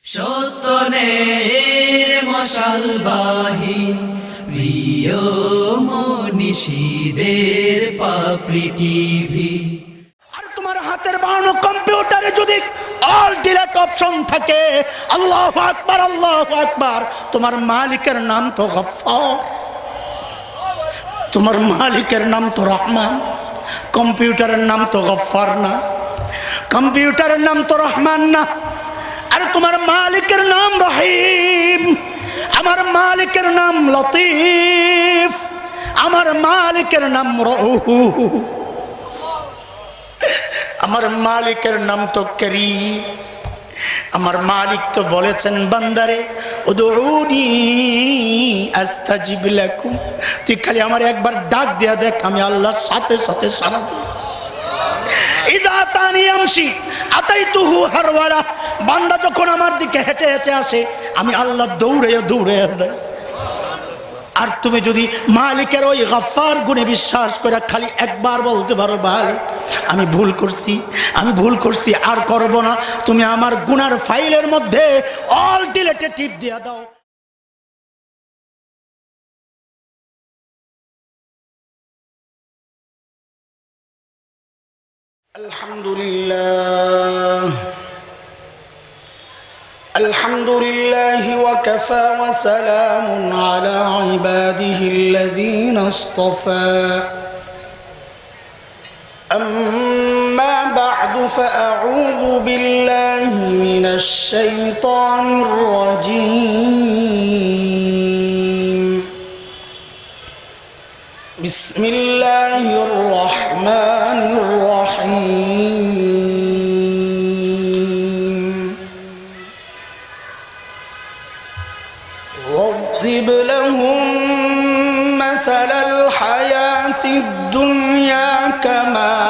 সত্যনের মশালবাহী প্রিয় মনীষীদের পাপড়ি টিভি। আর তোমার হাতের বানানো কম্পিউটারে যদি অল ডিলেট অপশন থাকে, আল্লাহু আকবার আল্লাহু আকবার, তোমার মালিকের নাম তো গফফার, তোমার মালিকের নাম তো রহমান। কম্পিউটারের নাম তো গফফার না, কম্পিউটারের নাম তো রহমান না। আরে তোমার মালিকের নাম রহিম, আমার মালিকের নাম লতিফ, আমার মালিকের নাম রউফ, আমার মালিকের নাম তো করিম। আমার মালিক তো বলেছেন বান্দারে উদউনি আস্তাজিব লাকুম, তুই খালি আমার একবার ডাক দিয়া দেখ, আমি আল্লাহর সাথে সাথে সাড়া দিই। ইদা তানি আমশি আতাইতুহু হারওয়ালা, বান্দা যখন আমার দিকে হেঁটে হেঁটে আসে আমি আল্লাহ দৌড়ে দৌড়ে যাই। আর তুমি যদি মালিকের ওই গফফার গুণে বিশ্বাস করে খালি একবার বলতে পারো মালিক আমি ভুল করছি, আমি ভুল করছি, আর করব না, তুমি আমার গুনার ফাইলের মধ্যে অল ডিলেটে টিপ দিয়ে দাও। আলহামদুলিল্লাহ আলহামদুলিল্লাহ ওয়াকাফা ওয়া সালামুন আলা ইবাদিহিল্লাযীনা ইসতাফা। أما بعد فأعوذ بالله من الشيطان الرجيم. بسم الله الرحمن الرحيم. واضرب لهم مثل الحياة الدنيا كماء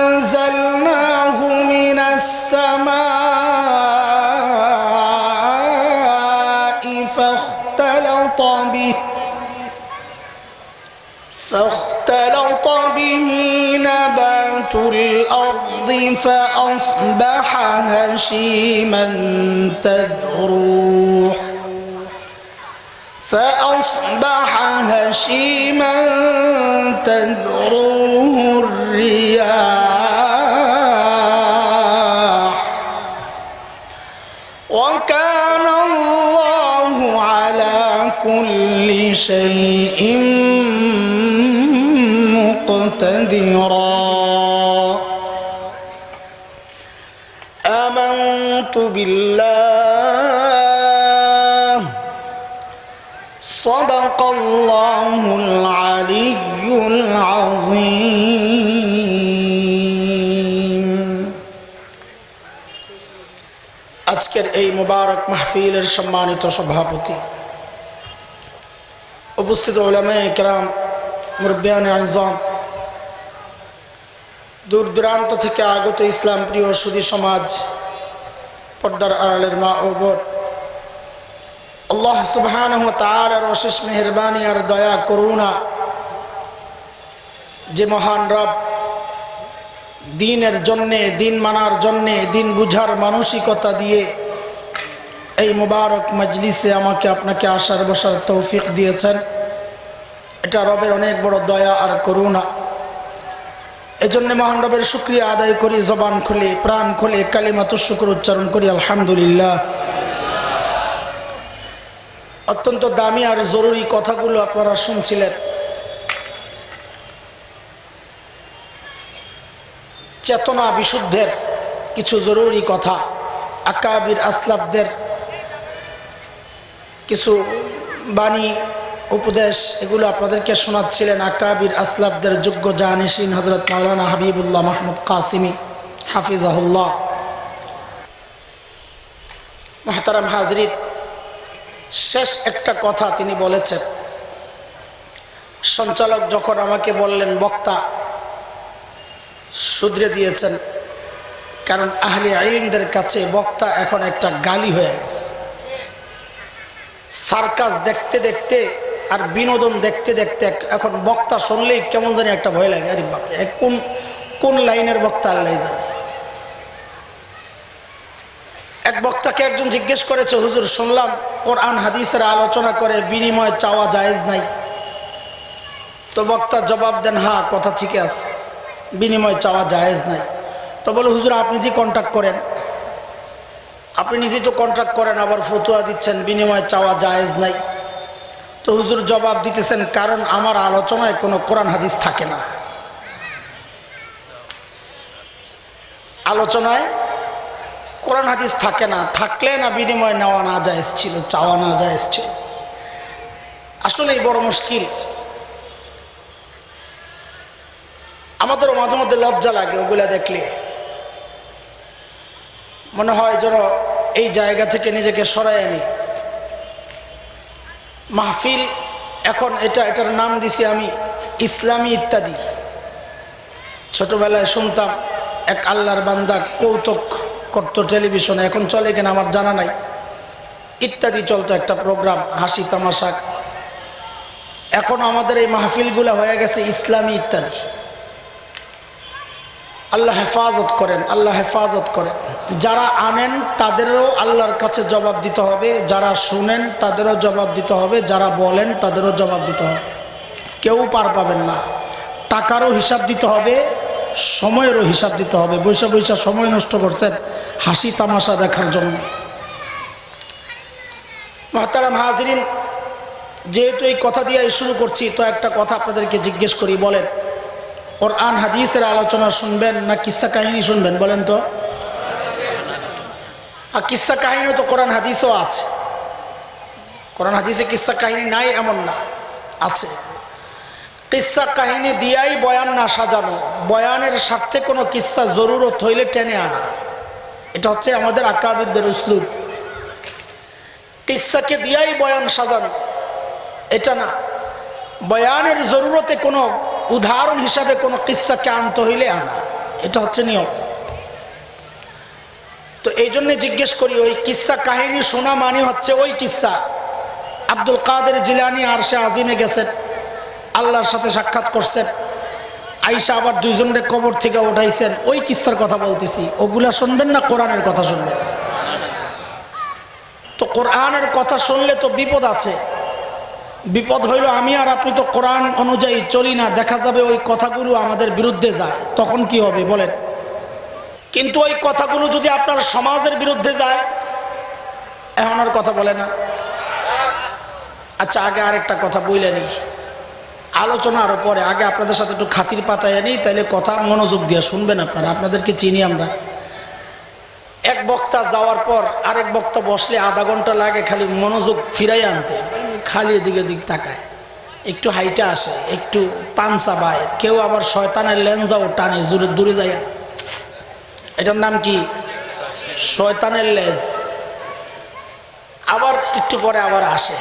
أنزلناه من السماء فاختلط به نبات الأرض فأصبح هشيما تذروه الرياح وكان الله على كل شيء مقتدرا. آمنت بالله صدق الله العلي العظيم. আজকের এই মুবারক মাহফিলের সম্মানিত সভাপতি, উপস্থিত উলামায়ে কেরাম, মুরব্বিয়ানে আযম, দূর দূরান্ত থেকে আগত ইসলাম প্রিয় সুধী সমাজ, পর্দার আড়ালের মা ও বোন, আল্লাহ সুবহানাহু ওয়া তাআলার অশেষ মেহেরবানি আর দয়া করুণা যে মহান রব দ্বীনের জন্যে, দিন মানার জন্যে, দিন বুঝার মানসিকতা দিয়ে এই মুবারক মজলিসে আমাকে আপনাকে আসার বসার তৌফিক দিয়েছেন, এটা রবের অনেক বড় দয়া আর করুণা। এজন্য মহান রবের শুকরিয়া আদায় করি, জবান খুলে প্রাণ খুলে কালিমাতুশ শুকর উচ্চারণ করি আলহামদুলিল্লাহ। অত্যন্ত দামি আর জরুরি কথাগুলো আপনারা শুনছিলেন। চেতনা বিশুদ্ধের কিছু জরুরি কথা, আকাবির আসলাফদের কিছু বাণী উপদেশ, এগুলো আপনাদেরকে শোনাচ্ছিলেন আকাবির আসলাফদের যোগ্য জানিসিন হযরত মাওলানা হাবিবুল্লাহ মাহমুদ কাসিমি হাফিজাহুল্লাহ। মুহতারাম হাজরিন, শেষ একটা কথা তিনি বলেছেন। সঞ্চালক যখন আমাকে বললেন বক্তা শুধরে দিয়েছেন, কারণ আহলে ইলমদের কাছে বক্তা এখন একটা গালি হয়ে গেছে। সার্কাস দেখতে দেখতে আর বিনোদন দেখতে দেখতে এখন বক্তা শুনলেই কেমন জানি একটা ভয় লাগে, আরে বাপরে কোন কোন লাইনের বক্তা আল্লাহ জানে। এক বক্তাকে একজন জিজ্ঞেস করেছে, হুজুর শুনলাম কোরআন হাদিসের আলোচনা করে বিনিময়ে চাওয়া জায়েজ নাই। তো বক্তা জবাব দেন, হ্যাঁ কথা ঠিক আছে, বিনিময় চাওয়া জায়েজ নাই। তো বলে, হুজুর আপনি যে কন্ট্রাক্ট করেন, আপনি নিজেই তো কন্ট্রাক্ট করেন, আবার ফতুয়া দিচ্ছেন বিনিময় চাওয়া জায়েজ নাই। তো হুজুর জবাব দিতেছেন, কারণ আমার আলোচনায় কোনো কোরআন হাদিস থাকে না। আলোচনায় কোরআন হাদিস থাকে না, থাকলে না বিনিময় নেওয়া না জায়েজ ছিল, চাওয়া না জায়েজ ছিল। আসলেই বড় মুশকিল। আমাদেরও মাঝে মধ্যে লজ্জা লাগে ওগুলা দেখলে, মনে হয় যেন এই জায়গা থেকে নিজেকে সরাই আনি। মাহফিল এখন এটার নাম দিছি আমি ইসলামী ইত্যাদি। ছোটবেলায় শুনতাম এক আল্লাহর বান্দা কৌতুক করতো টেলিভিশনে, এখন চলে কিনা আমার জানা নাই। ইত্যাদি চলতো একটা প্রোগ্রাম, হাসি তামাশা। এখন আমাদের এই মাহফিলগুলো হয়ে গেছে ইসলামী ইত্যাদি। আল্লাহ হেফাজত করেন, আল্লাহ হেফাজত করেন। যারা আনেন তাদেরও আল্লাহর কাছে জবাব দিতে হবে, যারা শুনেন তাদেরও জবাব দিতে হবে, যারা বলেন তাদেরও জবাব দিতে হবে। কেউ পার পাবেন না। টাকারও হিসাব দিতে হবে, সময়েরও হিসাব দিতে হবে। বৈশা বৈশা সময় নষ্ট করছেন হাসি তামাশা দেখার জন্য। মুহতারাম হাজিরিন, যেহেতু এই কথা দিয়ে শুরু করছি, তো একটা কথা আপনাদেরকে জিজ্ঞেস করি, বলেন কোরআন হাদিসের আলোচনা শুনবেন না কিসসা কাহিনী শুনবেন? বলেন তো। আর কিসসা কাহিনী তো কোরআন হাদিসও আছে। কোরআন হাদিসে কিসসা কাহিনী নাই এমন না, আছে। কিসসা কাহিনী দিয়াই বয়ান না সাজানো, বয়ানের স্বার্থে কোনো কিসসা জরুরত হইলে টেনে আনা, এটা হচ্ছে আমাদের আকাবিরদের উসলুব। কিসসাকে দিয়াই বয়ান সাজানো এটা না, বয়ানের জরুরতে কোনো উদাহরণ হিসাবে কোনো কিসসাকে আনতে হইলে আনা, এটা হচ্ছে নিয়ম। তো এই জন্য জিজ্ঞেস করি, ওই কিসসা কাহিনী শোনা মানে হচ্ছে ওই কিসসা আব্দুল কাদের জিলানী আরশে আজিমে গেছেন, আল্লাহর সাথে সাক্ষাৎ করছেন, আইসা আবার দুইজনের কবর থেকে উঠাইছেন, ওই কিসসার কথা বলতেছি। ওগুলা শুনবেন না কোরআনের কথা শুনবেন? তো কোরআনের কথা শুনলে তো বিপদ আছে। বিপদ হইল আমি আর আপনি তো কোরআন অনুযায়ী চলি না, দেখা যাবে ওই কথাগুলো আমাদের বিরুদ্ধে যায়, তখন কি হবে বলেন? কিন্তু ওই কথাগুলো যদি আপনার সমাজের বিরুদ্ধে যায়, এখন আর কথা বলে না। আচ্ছা, আগে আরেকটা কথা বলে নিই, আলোচনা আরো পরে, আগে আপনাদের সাথে একটু খাতির পাতায় নিই, তাইলে কথা মনোযোগ দিয়ে শুনবেন আপনারা। আপনাদেরকে চিনি আমরা। এক বক্তা যাওয়ার পর আরেক বক্তা বসলে আধা ঘন্টা লাগে খালি মনোযোগ ফিরাই আনতে, খালি এদিকে দিক তাকায়, একটু হাইটা আসে, একটু পাঞ্চা বায়, কেউ আবার শয়তানের লেন্সাও টানে জোরে দূরে যায়। এটার নাম কি? শয়তানের লেজ। আবার একটু পরে আবার আসে,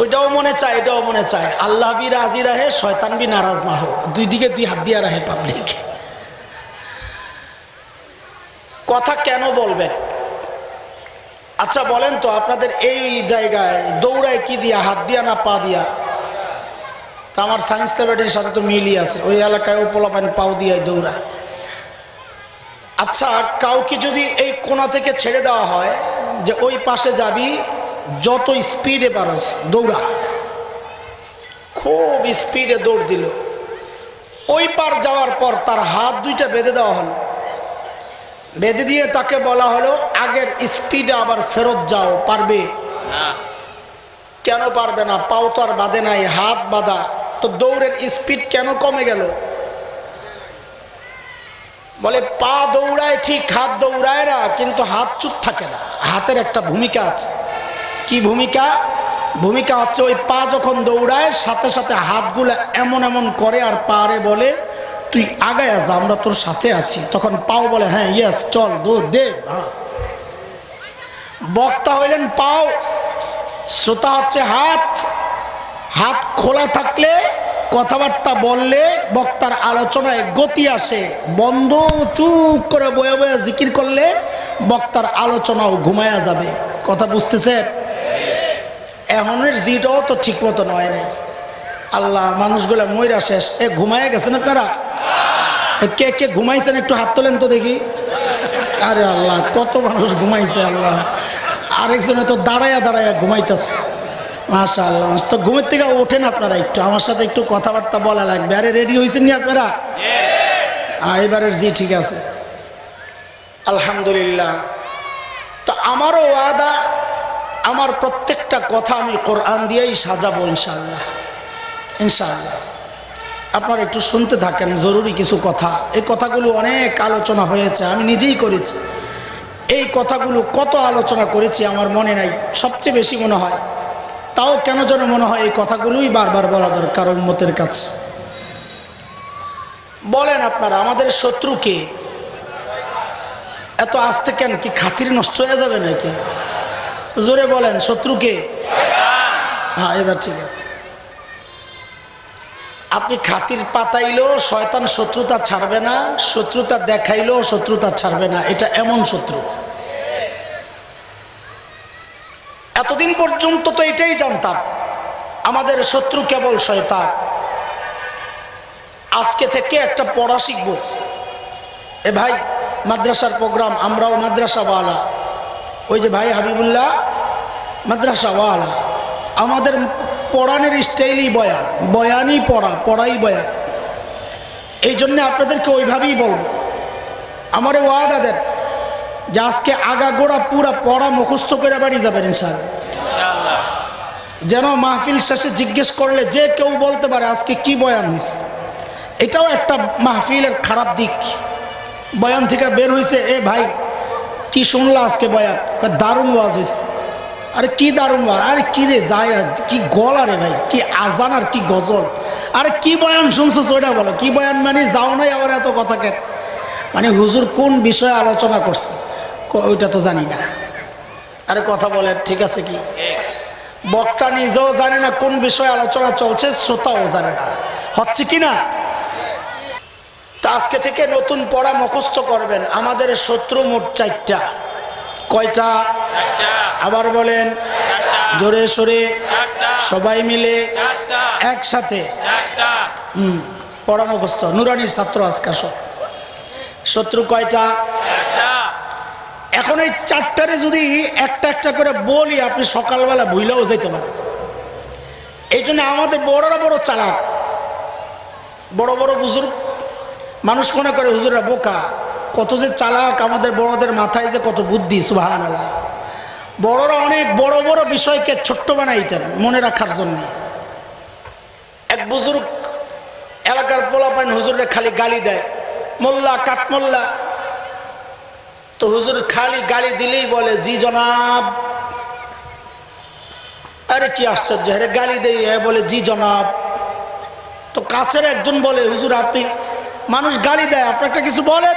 ওইটাও মনে চায়, এটাও মনে চায়। আল্লাহ বি রাজি রাহে, শয়তান বি নারাজ না হো, দুই দিকে দুই হাত দিয়া রাহে পাবলিক। কথা কেন বলবেন? আচ্ছা বলেন তো, আপনাদের এই জায়গায় দৌড়ায় কি দিয়া, হাত দিয়া না পা দিয়া? তা আমার সায়েন্স ল্যাবরেটরির সাথে তো মিলই আছে, ওই এলাকায় পোলাপান পাও দিয়ে দৌড়ায়। আচ্ছা, কাউকে যদি এই কোণা থেকে ছেড়ে দেওয়া হয় যে ওই পাশে যাবি, যত স্পিডে পারস দৌড়া, খুব স্পিডে দৌড় দিল, ওই পার যাওয়ার পর তার হাত দুইটা বেঁধে দেওয়া হলো, বেঁধে দিয়ে তাকে বলা হলো আগের স্পিডে আবার ফেরত যাও, পারবে? কেন পারবে না? পাও তো আর বাঁধে নাই, হাত বাঁধা, তো দৌড়ের স্পিড কেন কমে গেল? বলে পা দৌড়ায় ঠিক, হাত দৌড়ায় না, কিন্তু হাত চুপ থাকে না। হাতের একটা ভূমিকা আছে। কি ভূমিকা? ভূমিকা হচ্ছে ওই পা যখন দৌড়ায় সাথে সাথে হাতগুলো এমন এমন করে আর পারে বলে তুই আগায় যা, আমরা তোর সাথে আছি। তখন পাও বলে হ্যাঁ ইয়েস চল দৌড় দে। বক্তা হইলেন পাও, শ্রোতা হচ্ছে হাত। হাত খোলা থাকলে কথাবার্তা বললে বক্তার আলোচনায় গতি আসে, বন্ধ চুপ করে বয়ে বয়ে জিকির করলে বক্তার আলোচনাও ঘুমায়া যাবে। কথা বুঝতেছে? এখনের জিটাও তো ঠিক মতো নয় নাই। আল্লাহ, মানুষগুলা ময়রা শেষ। ঘুমায় গেছেন আপনারা? কে কে ঘুমাইছেন একটু হাত তোলেন তো দেখি। আরে আল্লাহ, কত মানুষ ঘুমাইছে আল্লাহ। আরেকজনে তো দাঁড়াইয়া দাঁড়াইয়া ঘুমাইতেছে। মাশাআল্লাহ, তো ঘুমের থেকে ওঠেন আপনারা, একটু আমার সাথে একটু কথাবার্তা বলা লাগবে। আরে রেডি হয়েছেন নি আপনারা? এবারের জি ঠিক আছে, আলহামদুলিল্লাহ। তো আমারও ওয়াদা, আমার প্রত্যেকটা কথা আমি কোরআন দিয়েই সাজাবো ইনশাআল্লাহ। ইনশাআল্লাহ আপনারা একটু শুনতে থাকেন, জরুরি কিছু কথা। এই কথাগুলো অনেক আলোচনা হয়েছে, আমি নিজেই করেছি। এই কথাগুলো কত আলোচনা করেছি আমার মনে নাই, সবচেয়ে বেশি মনে হয়। তাও কেন যেন মনে হয় এই কথাগুলোই বারবার বলা দরকার উম্মতের কাছে। বলেন আপনারা, আমাদের শত্রুকে এত আসতে কেন? কি খাতির নষ্ট হয়ে যাবে নাকি? জোরে বলেন, শত্রুকে। হ্যাঁ, এবার ঠিক আছে। আপনি খাতির পাতাইলেও শয়তান শত্রুতা ছাড়বে না, শত্রুতা দেখাইলেও শত্রুতা ছাড়বে না। এটা এমন শত্রু। এতদিন পর্যন্ত তো এটাই জানতাম, আমাদের শত্রু কেবল শয়তান। আজকে থেকে একটা পড়া শিখব। এ ভাই, মাদ্রাসার প্রোগ্রাম, আমরাও মাদ্রাসাওয়ালা। ওই যে ভাই হাবিবুল্লাহ মাদ্রাসাওয়ালা। আমাদের পড়ানোর স্টাইলই বয়ান, বয়ানই পড়া, পড়াই বয়ান। এই জন্যে আপনাদেরকে ওইভাবেই বলবো। আমারে ওয়াদা দেন যে আজকে আগাগোড়া পুরা পড়া মুখস্থ করে বাড়ি যাবেন ইনশাআল্লাহ। যেন মাহফিল শেষে জিজ্ঞেস করলে যে কেউ বলতে পারে আজকে কি বয়ান হয়েছে। এটাও একটা মাহফিলের খারাপ দিক। বয়ান থেকে বের হয়েছে, এ ভাই কি শুনলা আজকে বয়ান? দারুণ ওয়াজ হয়েছে। আরে কি দারুণ ওয়াজ! আরে কি রে যায়, কি গলা রে ভাই, কি আজান আর কি গজল! আরে কি বয়ান শুনছো ওইটা বলো। কি বয়ান মানে? যাও নাই আবার এত কথা কেন? মানে হুজুর কোন বিষয়ে আলোচনা করছে ওইটা তো জানি না। আরে কথা বলেন, ঠিক আছে কি? বক্তা নিজেও জানে না কোন বিষয়ে আলোচনা চলছে, শ্রোতাও জানে না, হচ্ছে কি না? তা আজকে থেকে নতুন পড়া মুখস্থ করবেন। আমাদের শত্রু মোট 4টা। কয়টা? আবার বলেন জোরে সোরে, সবাই মিলে একসাথে। পড়া মুখস্থ। নুরানির ছাত্র আজকে সব। শত্রু কয়টা? এখন এই 4টারে যদি একটা একটা করে বলি, আপনি সকালবেলা ভুলেও যেতে পারেন। এই জন্য আমাদের বড়রা বড় চালাক, বড় বড় বুজুর্গ মানুষ মনে করে হুজুররা বোকা। কত যে চালাক, আমাদের বড়দের মাথায় যে কত বুদ্ধি, সুবহানাল্লাহ। বড়রা অনেক বড় বড় বিষয়কে ছোট্ট বানাইতেন মনে রাখার জন্য। এক বুজুর্গ এলাকার পোলাপাইন হুজুরে খালি গালি দেয়, মোল্লা কাঠমোল্লা। তো হুজুর খালি গালি দিলেই বলে জি জনাব। আরে কি আশ্চর্য, হ্যাঁ গালি দেই, বলে জি জনাব। তো কাছের একজন বলে, হুজুর আপনি, মানুষ গালি দেয়, আপনি একটা কিছু বলেন,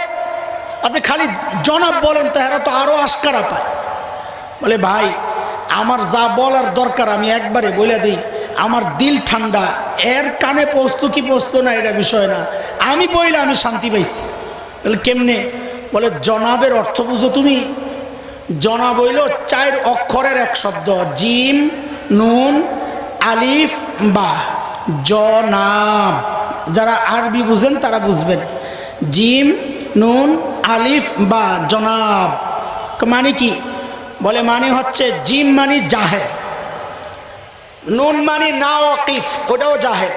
আপনি খালি জনাব বলেন, তাহারা তো আরো আশকারা পায়। বলে ভাই, আমার যা বলার দরকার আমি একবারে বলে দিই, আমার দিল ঠান্ডা। এর কানে পৌঁছতো কি পৌঁছতো না এটা বিষয় না, আমি বইলে আমি শান্তি পাইছি। বলে কেমনে? বলে জনাবের অর্থ বুঝো তুমি? জনাব হইল 4 অক্ষরের এক শব্দ, জিম নুন আলিফ বা। জনাব, যারা আরবি বুঝেন তারা বুঝবেন। জিম নুন আলিফ বা, জনাব মানে কি? বলে মানে হচ্ছে জিম মানে জাহের, নুন মানে না ওয়াকিফ, ওটাও জাহের,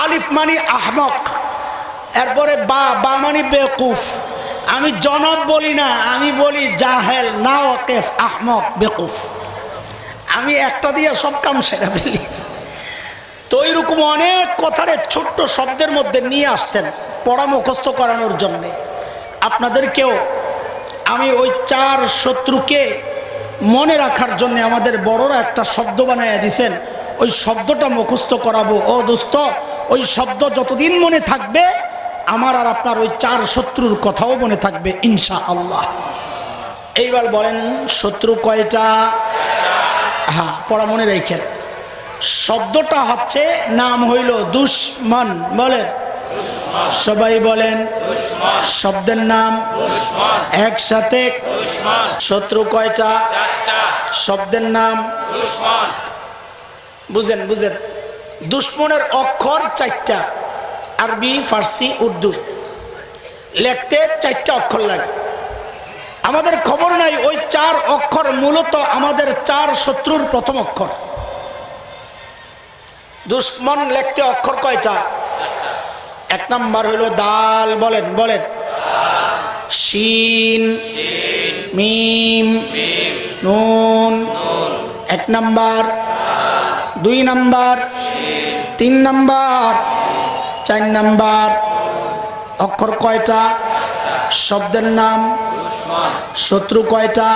আলিফ মানে আহমক, এরপরে বা, বা মানে বেকুফ। আমি জনাব বলি না, আমি বলি জাহেল, না ওয়াকিফ, আহমক, বেকুফ। আমি একটা দিয়ে সব কাম সেরা ফেলি। তো এইরকম অনেক কথারে ছোট্ট শব্দের মধ্যে নিয়ে আসতেন পড়া মুখস্থ করানোর জন্যে। আপনাদেরকেও আমি ওই 4 শত্রুকে মনে রাখার জন্য আমাদের বড়রা একটা শব্দ বানাইয়া দিছেন, ওই শব্দটা মুখস্থ করাবো। ও দোস্ত, ওই শব্দ যতদিন মনে থাকবে আমার আর আপনার ওই 4 শত্রুর কথাও মনে থাকবে ইনশাআল্লাহ। এইবার বলেন শত্রু কয়টা? হ্যাঁ, পড়া মনে রেখেন। শব্দটা হচ্ছে নাম হইল দুশ্মন। বলেন সবাই বলেন শব্দের নাম একসাথে। শত্রু কয়টা? শব্দের নাম বুঝেন বুঝেন। দুশ্মনের অক্ষর 4টা, আরবি, ফার্সি, উর্দু। লিখতে 4টা অক্ষর লাগে। আমাদের খবর নাই ওই 4 অক্ষর মূলত আমাদের 4 শত্রুর প্রথম অক্ষর। দুশ্মন লিখতে অক্ষর কয়টা? 1 নাম্বার হইল দাল। বলেন বলেন শিন মিম নুন 1 নাম্বার, 2 নাম্বার, 3 নাম্বার, 4 নাম্বার। অক্ষর কয়টা? শব্দের নাম। শত্রু কয়টা?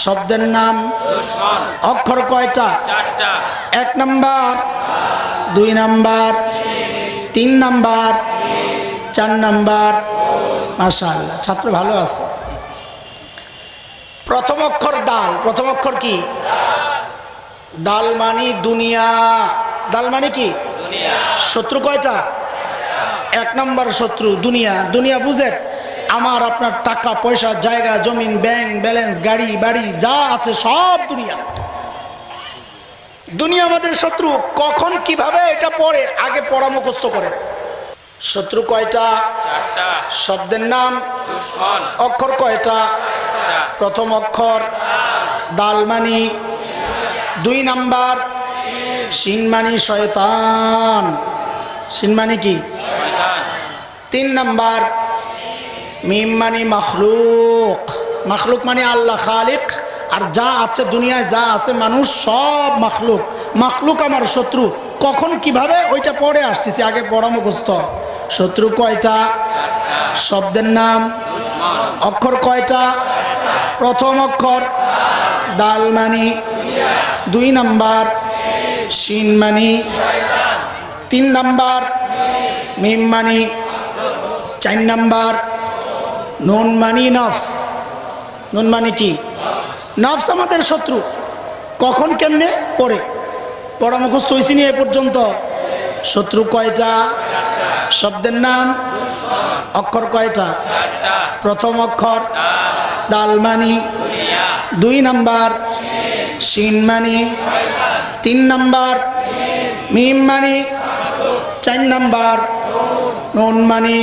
শব্দের নাম। অক্ষর কয়টা? 1 নাম্বার, 2 নাম্বার, 3 নাম্বার, 4 নাম্বার। মাশাআল্লাহ, ছাত্র ভালো আছে। প্রথম অক্ষর দাল। প্রথম অক্ষর কি? দাল মানে দুনিয়া। দাল মানে কি? শত্রু কয়টা? 1 নাম্বার শত্রু দুনিয়া। দুনিয়া বুঝেন আমার আপনার টাকা পয়সা, জায়গা জমিন, ব্যাংক ব্যালেন্স, গাড়ি বাড়ি যা আছে সব দুনিয়া। দুনিয়া আমাদের শত্রু। কখন কিভাবে এটা পড়ে আগে পড়া মুখস্থ করে। শত্রু কয়টা? শব্দের নাম। অক্ষর কয়টা? প্রথম অক্ষর দাল মানি, 2 নাম্বার শিন মানি শয়তান। শিন মানি কি? 3 নাম্বার মিম মানি মখলুক। মখলুক মানে আল্লাহ খালিক। আর যা আছে দুনিয়ায় যা আছে মানুষ সব মখলুক। মখলুক আমার শত্রু। কখন কিভাবে ওইটা পড়ে আসতেছে আগে পড়া মুখস্থ। শত্রু কয়টা? শব্দের নাম। অক্ষর কয়টা? প্রথম অক্ষর দাল মানি, 2 নাম্বার শিন মানি, 3 নাম্বার মিম মানি, 4 নাম্বার নুন মানি নফস। নুন মানে কি? নফস আমাদের শত্রু। কখন কেমনে পড়ে পড়া মুখস্থ হয়েছি নি এ পর্যন্ত। শত্রু কয়টা? শব্দের নাম। অক্ষর কয়টা? প্রথম অক্ষর দাল মানি, 2 নাম্বার শিন মানি, 3 নাম্বার মিম মানি, 4 নাম্বার নুন মানি।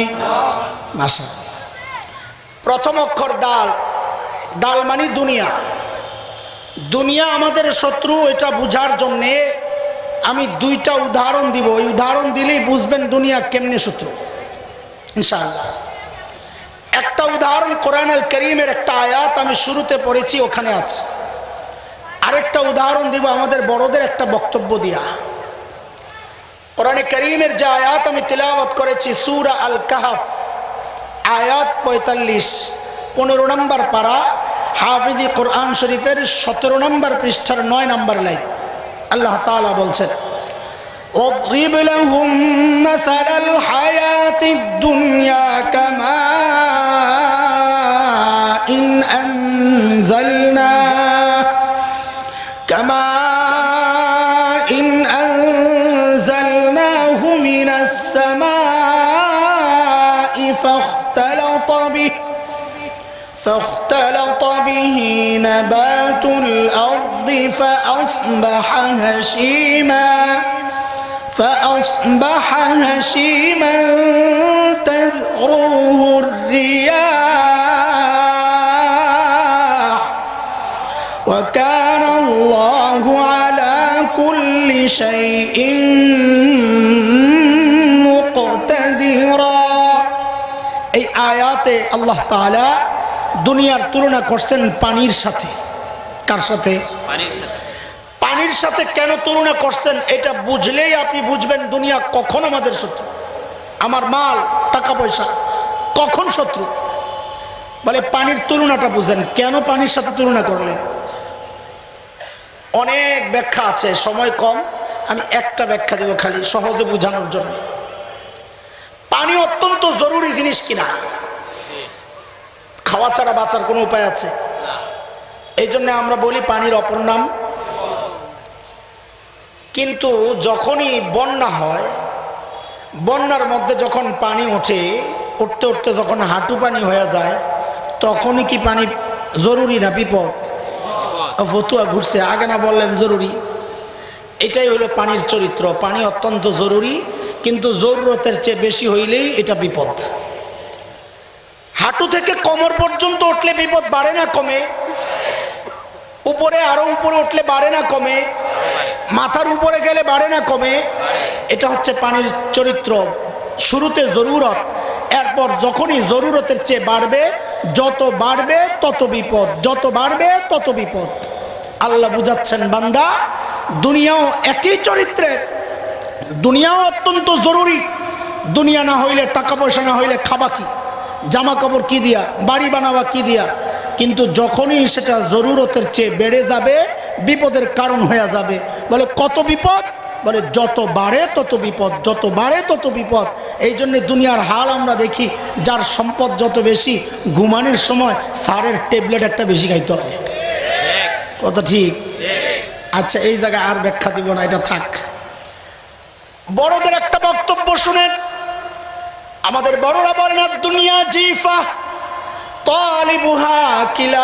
মাশা। প্রথম অক্ষর দাল। দাল মানি দুনিয়া। দুনিয়া আমাদের শত্রু। এটা বুঝার জন্যে আমি 2টা উদাহরণ দিব। ওই উদাহরণ দিলেই বুঝবেন দুনিয়া কেমনে শত্রু ইনশাআল্লাহ। একটা উদাহরণ কোরআন আল কারীমের একটা আয়াত আমি শুরুতে পড়েছি, ওখানে আছে। আরেকটা উদাহরণ দিব আমাদের বড়দের একটা বক্তব্য দিয়া। কোরআন কারীমের যে আয়াত আমি তিলাওয়াত করেছি সূরা আল কাহফ আয়াত 45, 15 নম্বর পারা, হাফিজি কোরআন শরীফের 17 নম্বর পৃষ্ঠার 9 নম্বর লাইন। আল্লাহ তাআলা বলছেন اضرب لهم مثل الحياة الدنيا كماء أنزلناه من السماء فاختلط به نبات الأرض فأصبح هشيما تذروه الرياح وكان الله على كل شيء مقتدرا। এই আয়াতে আল্লাহ তাআলা দুনিয়ার তুলনা করছেন পানির সাথে। কার সাথে? পানির সাথে। কেন তুলনা করছেন এটা বুঝলেই আপনি বুঝবেন দুনিয়া কখন আমাদের শত্রু। আমার মাল টাকা পয়সা কখন শত্রু। বলে পানির তুলনাটা বুঝেন। কেন পানির সাথে তুলনা করলেন? অনেক ব্যাখ্যা আছে, সময় কম, আমি একটা ব্যাখ্যা দেব খালি সহজে বোঝানোর জন্য। পানি অত্যন্ত জরুরি জিনিস কিনা? খাওয়া ছাড়া বাঁচার কোনো উপায় আছে? এই জন্য আমরা বলি পানির অপর নাম কিন্তু যখনই বন্যা হয়, বন্যার মধ্যে যখন পানি ওঠে, উঠতে উঠতে যখন হাঁটু পানি হয়ে যায়, তখনই কি পানি জরুরি না বিপদ? ফতুয়া ঘুরছে, আগে না বললেন জরুরি। এটাই হলো পানির চরিত্র। পানি অত্যন্ত জরুরি, কিন্তু জরুরতের চেয়ে বেশি হইলেই এটা বিপদ। হাঁটু থেকে কোমর পর্যন্ত উঠলে বিপদ বাড়ে না কমে? উপরে আরো উপরে উঠলে বাড়ে না কমে? মাথার উপরে গেলে বাড়ে না কমে? এটা হচ্ছে পানির চরিত্র। শুরুতে জরুরত, এরপর যখনই জরুরতের চেয়ে বাড়বে, যত বাড়বে তত বিপদ, যত বাড়বে তত বিপদ। আল্লাহ বুঝাচ্ছেন, বান্দা দুনিয়াও একই চরিত্রে, দুনিয়াও অত্যন্ত জরুরি। দুনিয়া না হইলে, টাকা পয়সা না হইলে খাবা কি? জামা কাপড় কি দিয়া? বাড়ি বানাবা কি দিয়া? কিন্তু যখনই সেটা জরুরতের চেয়ে বেড়ে যাবে, বিপদের কারণ হয়ে যাবে। বলে কত বিপদ? বলে যত বাড়ে তত বিপদ, যত বাড়ে তত বিপদ। এই জন্য দুনিয়ার হাল আমরা দেখি, যার সম্পদ যত বেশি, ঘুমানোর সময় সারের ট্যাবলেট একটা বেশি খাইতে হয়। কথা ঠিক? আচ্ছা, এই জায়গায় আর ব্যাখ্যা দিব না, এটা থাক। বড়দের একটা বক্তব্য শুনেন। আমাদের বড়রা বলেন, দুনিয়া জিফা তালিবুহা কিলাব।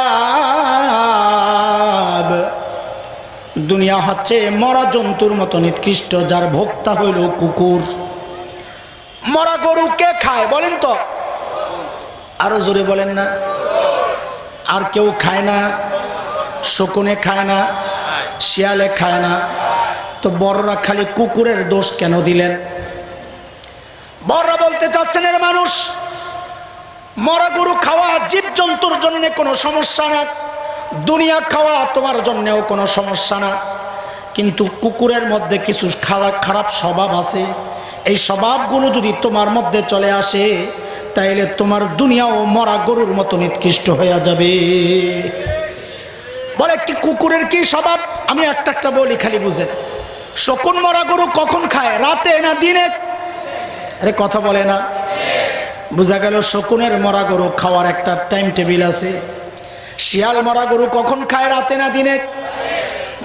দুনিয়া হচ্ছে মরা জন্তুর মতো নিকৃষ্ট, যার ভোক্তা হইল কুকুর। মরা গরু কে খায় বলেন তো? আরো জোরে বলেন না। আর কেউ খায় না? শকুনে খায় না, শিয়ালে খায় না, তো বড়রা খালি কুকুরের দোষ কেন দিলেন? বড়রা বলতে চাচ্ছেন, এর মানুষ, মরা গরু খাওয়া জীবজন্তুর জন্য কোনো সমস্যা না, দুনিয়া খাওয়া তোমার জন্যেও কোনো সমস্যা না, কিন্তু কুকুরের মধ্যে কিছু খারাপ স্বভাব আছে। এই স্বভাবগুলো যদি তোমার মধ্যে চলে আসে, তাইলে তোমার দুনিয়াও মরা গরুর মতো নিকৃষ্ট হয়ে যাবে। বলে কি কুকুরের কি স্বভাব? আমি একটা একটা বলি, খালি বুঝেন। শকুন মরা গরু কখন খায়? রাতে না দিনে? আরে কথা বলে না। বোঝা গেল শকুনের মরা গরু খাওয়ার একটা টাইম টেবিল আছে। শিয়াল মরা গরু কখন খায়? রাতে না দিনে?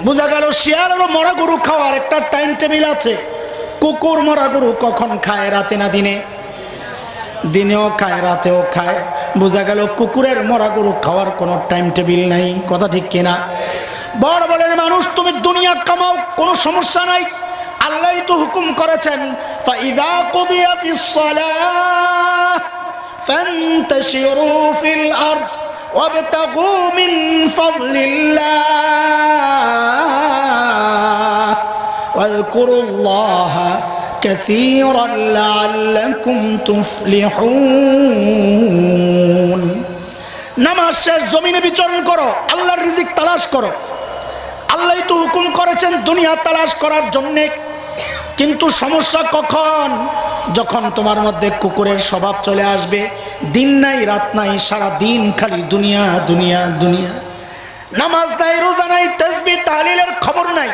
বোঝা গেল শিয়ালেরও মরা গরু খাওয়ার একটা টাইম টেবিল আছে। কুকুর মরা গরু কখন খায়? রাতে না দিনে? দিনেও খায়, রাতেও খায়। বোঝা গেল কুকুরের মরা গরু খাওয়ার কোনো টাইম টেবিল নাই। কথা ঠিক কিনা? বড় বলেন, মানুষ তুমি দুনিয়া কামাও, কোনো সমস্যা নাই, আল্লাহ তো হুকুম করেছেন, ফাইদা কুদিয়াতিস সালাহ ফান্তাশিরু ফিল আরদ ওয়াবতাগু মিন ফাদলিল্লাহ ওয়াযকুরুল্লাহ কাসীরান লাআল্লাকুম তুফলিহুন। নামাজ শেষ, জমিনে বিচরণ করো, আল্লাহর রিজিক তালাশ করো। আল্লাহ তো হুকুম করেছেন দুনিয়া তালাশ করার জন্যে। কিন্তু সমস্যা কখন? যখন তোমার মধ্যে কুকুরের স্বভাব চলে আসবে। দিন নাই রাত নাই, সারা দিন খালি দুনিয়া দুনিয়া দুনিয়া। নামাজ নাই, রোজা নাই, তাসবিহ তাহলিলের খবর নাই,